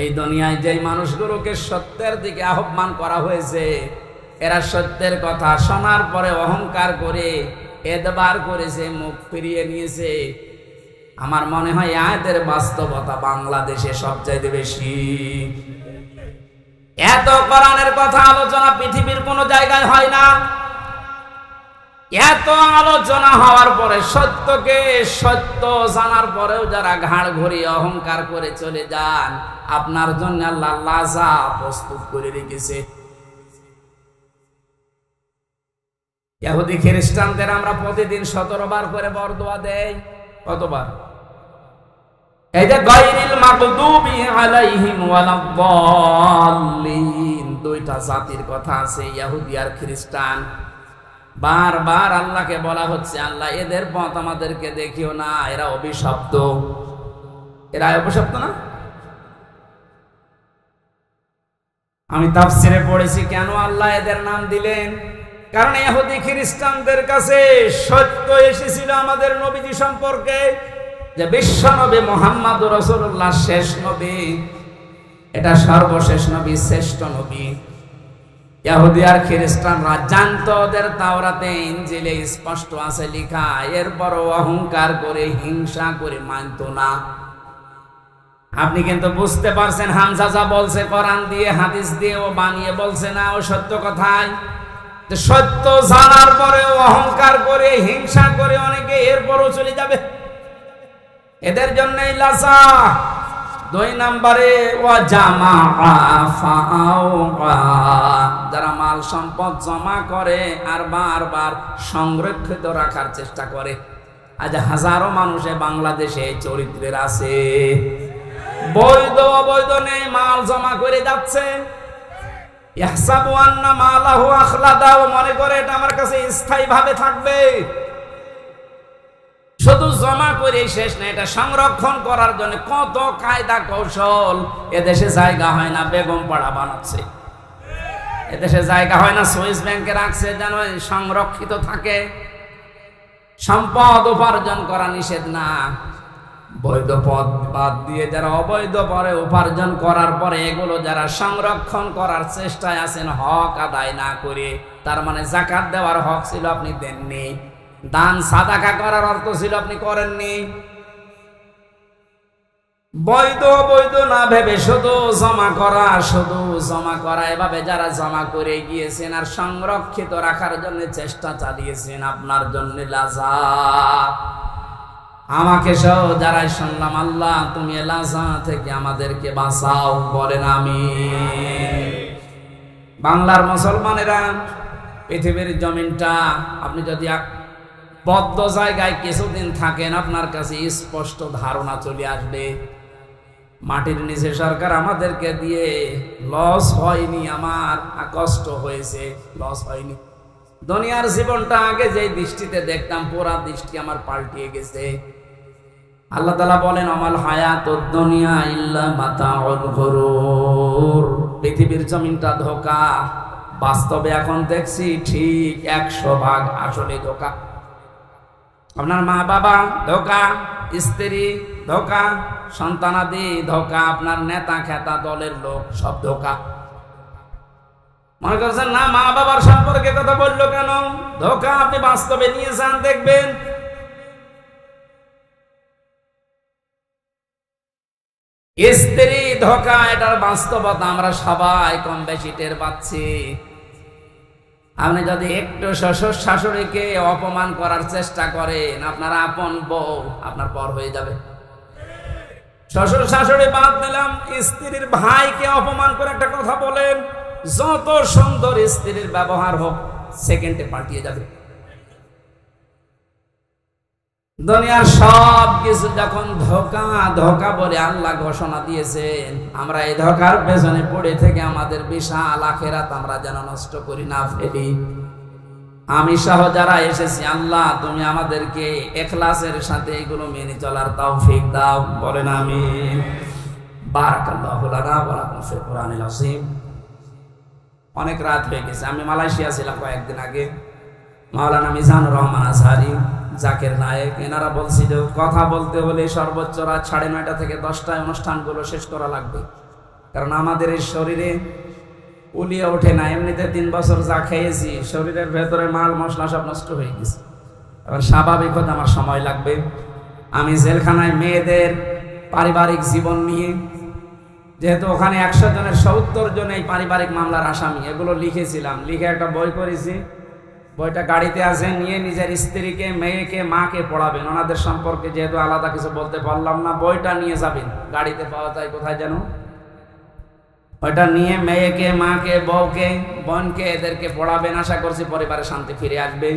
এই দুনিয়ায় যে মানুষগুলোকে সত্যের দিকে আহ্বান করা হয়েছে, এরা সত্যের কথা শোনার পরে অহংকার করে এদবার করেছে, মুখ ফিরিয়ে নিয়েছে। আমার মনে হয় আয়াতের বাস্তবতা বাংলাদেশে সবচাইতে বেশি। এত কোরআনের কথা আলোচনা পৃথিবীর কোন জায়গায় হয় না। এত আলোচনা হওয়ার পরে, সত্যকে সত্য জানার পরেও যারা ঘাড় ঘুরিয়ে অহংকার করে চলে যান, আপনার জন্য আল্লাহ লাজা প্রস্তুত করে রেখেছে। ইহুদি খ্রিস্টানদের আমরা প্রতিদিন 17 বার করে বরদোয়া দেই। কতবার? এই যে গায়রিল মাগদুবি আলাইহিম ওয়ালাদ-দাল্লিন, দুইটা জাতির কথা আছে, ইহুদি আর খ্রিস্টান। বারবার আল্লাহকে বলা হচ্ছে, আল্লাহ এদের পথ আমাদেরকে দেখিও না, এরা অভিশপ্ত। এরা অভিশপ্ত না? আমি তাফসিরে পড়েছি কেন আল্লাহ এদের নাম দিলেন। কারণ ইহুদি খ্রিস্টানদের কাছে সত্য এসেছিল আমাদের নবীজি সম্পর্কে, যে বিশ্ব নবী মুহাম্মদ রাসূলুল্লাহ শেষ নবী, এটা সর্বশেষ নবী, শ্রেষ্ঠ নবী। ইহুদি আর খ্রিস্টানরা জানতো ওদের তাওরাতে ইনজিলে স্পষ্ট আছে লেখা, এরপরও অহংকার করে হিংসা করে মানতো না। আপনি কিন্তু বুঝতে পারছেন হামজা যা বলছে কোরআন দিয়ে হাদিস দিয়ে ও বানিয়ে বলছে না, ও সত্য কথাই। সত্য জানার পরেও অহংকার করে হিংসা করে অনেকে এরপরও চলে যাবে, এদের জন্যই লাসা। 2 নম্বরে যারা মাল সম্পদ জমা করে আর বারবার সংরক্ষিত রাখার চেষ্টা করে। আজ হাজারো মানুষে বাংলাদেশে চরিত্রের আছে, বৈধ অবৈধ নেই, মাল জমা করে যাচ্ছে। ইয়াহসাবু আন্না মালাহু আখলাদা, মনে করে এটা আমার কাছে স্থায়ী ভাবে থাকবে। শুধু জমা করে শেষ না, এটা সংরক্ষণ করার জন্য কত কায়দা কৌশল। এদেশে জায়গা হয় না, বেগম পাড়া বানাচ্ছে। এদেশে জায়গা হয় না, সুইস ব্যাংকে রাখছে যেন সংরক্ষিত থাকে। সম্পদ উপার্জন করা নিষেধ না, বৈধ পথ বাদ দিয়ে যারা অবৈধ পরে উপার্জন করার পরে এগুলো যারা সংরক্ষণ করার চেষ্টায় আছেন হক আদায় না করে, তার মানে যাকাত দেওয়ার হক ছিল আপনি দেননি, দান সাদাকা করার অর্থ ছিল আপনি করেননি। বৈধ বৈধ না ভেবে শুধু জমা করা, এভাবে যারা জমা করে গিয়েছেন আর সংরক্ষিত রাখার জন্য চেষ্টা চালিয়েছেন, আপনার জন্য লাজা। আমাকে সহ যারাই শুনলাম, আল্লাহ তুমি লাজা থেকে আমাদেরকে বাঁচাও, বলেন আমিন। বাংলার মুসলমানেরা, পৃথিবীর জমিনটা আপনি যদি বদ্ধ জায়গায় কিছুদিন থাকেন, আপনার কাছে স্পষ্ট ধারণা চলে আসবে মাটির নিচে সরকার আমাদেরকে দিয়ে লস হয়নি, আমার কষ্ট হয়েছে, লস হয়নি। দুনিয়ার জীবনটা আগে যে দৃষ্টিতে দেখতাম, পুরা দৃষ্টি আমার পাল্টিয়ে গেছে। আল্লাহ তাআলা বলেন, আমাল হায়াতুদ দুনিয়া ইল্লা মাতাউল গুরুর। পৃথিবীর জমিনটা ধোঁকা, বাস্তবে এখন দেখছি ঠিক 100 ভাগ আসলে ধোঁকা। আপনার মা বাবা ধোঁকা, স্ত্রী ধোঁকা, সন্তানাদি ধোঁকা, আপনার নেতা খেতা দলের লোক সব ধোঁকা। মনে করছেন না মা বাবার সম্পর্কে কথা বললো কেন? ধোঁকা। আপনি বাস্তবে নিয়ে যান, দেখবেন। স্ত্রী ধোঁকা, এটার বাস্তবতা আমরা সবাই কম বেশি টের পাচ্ছি। আপনি যদি একটু শ্বশুর শাশুড়িকে অপমান করার চেষ্টা করেন, আপনার আপন বউ আপনার পর হয়ে যাবে। শ্বশুর শাশুড়ি বাদ দিলাম, স্ত্রীর ভাইকে অপমান করে একটা কথা বলেন, যত সুন্দর স্ত্রীর ব্যবহার হোক, সেকেন্ডে পাল্টিয়ে যাবে। দুনিয়ার সব কিছু যখন ধোঁকা ধোঁকা বলে আল্লাহ ঘোষণা দিয়েছেন, আমরা এই ধোঁকার পেছনে পড়ে থেকে আমাদের বিশাল আখিরাত আমরা যেন নষ্ট করি না ফেলি। আমি সহ যারা এসেছি, আল্লাহ তুমি আমাদেরকে ইখলাসের সাথে এগুলো মেনে চলার তৌফিক দাও, বলেন আমিন। বারাকাল্লাহু লানা ওয়া লাকুম ফিল কুরআনিল আযীম। অনেক রাত হয়ে গেছে। আমি মালয়েশিয়া ছিলাম কয়েকদিন আগে। মাওলানা মিজানুর রহমান আজহারি, জাকির নায়েক, এনারা বলছিল কথা বলতে হলে সর্বোচ্চ রাত 9:30 থেকে 10টায় অনুষ্ঠানগুলো শেষ করা লাগবে, কারণ আমাদের এই শরীরে উলিয়ে ওঠে না। এমনিতে 3 বছর যা খেয়েছি, শরীরের ভেতরে মাল মশলা সব নষ্ট হয়ে গেছে। এবার স্বাভাবিক হতে আমার সময় লাগবে। আমি জেলখানায় মেয়েদের পারিবারিক জীবন নিয়ে, যেহেতু ওখানে 100 জনের 70 জন এই পারিবারিক মামলার আসামি, এগুলো লিখেছিলাম, লিখে একটা বই করেছি। বইটা গাড়িতে আছে, নিয়ে নিজের স্ত্রীকে, মেয়েকে, মাকে পড়াবেন। ওনাদের সম্পর্কে যেহেতু আলাদা কিছু বলতে পারলাম না, বইটা নিয়ে যাবেন। গাড়িতে পাওয়া যায় কোথায় যেন, ওইটা নিয়ে মেয়েকে, মাকে, বউকে, বোনকে, এদেরকে পড়াবেন। আশা করছি পরিবারে শান্তি ফিরে আসবে।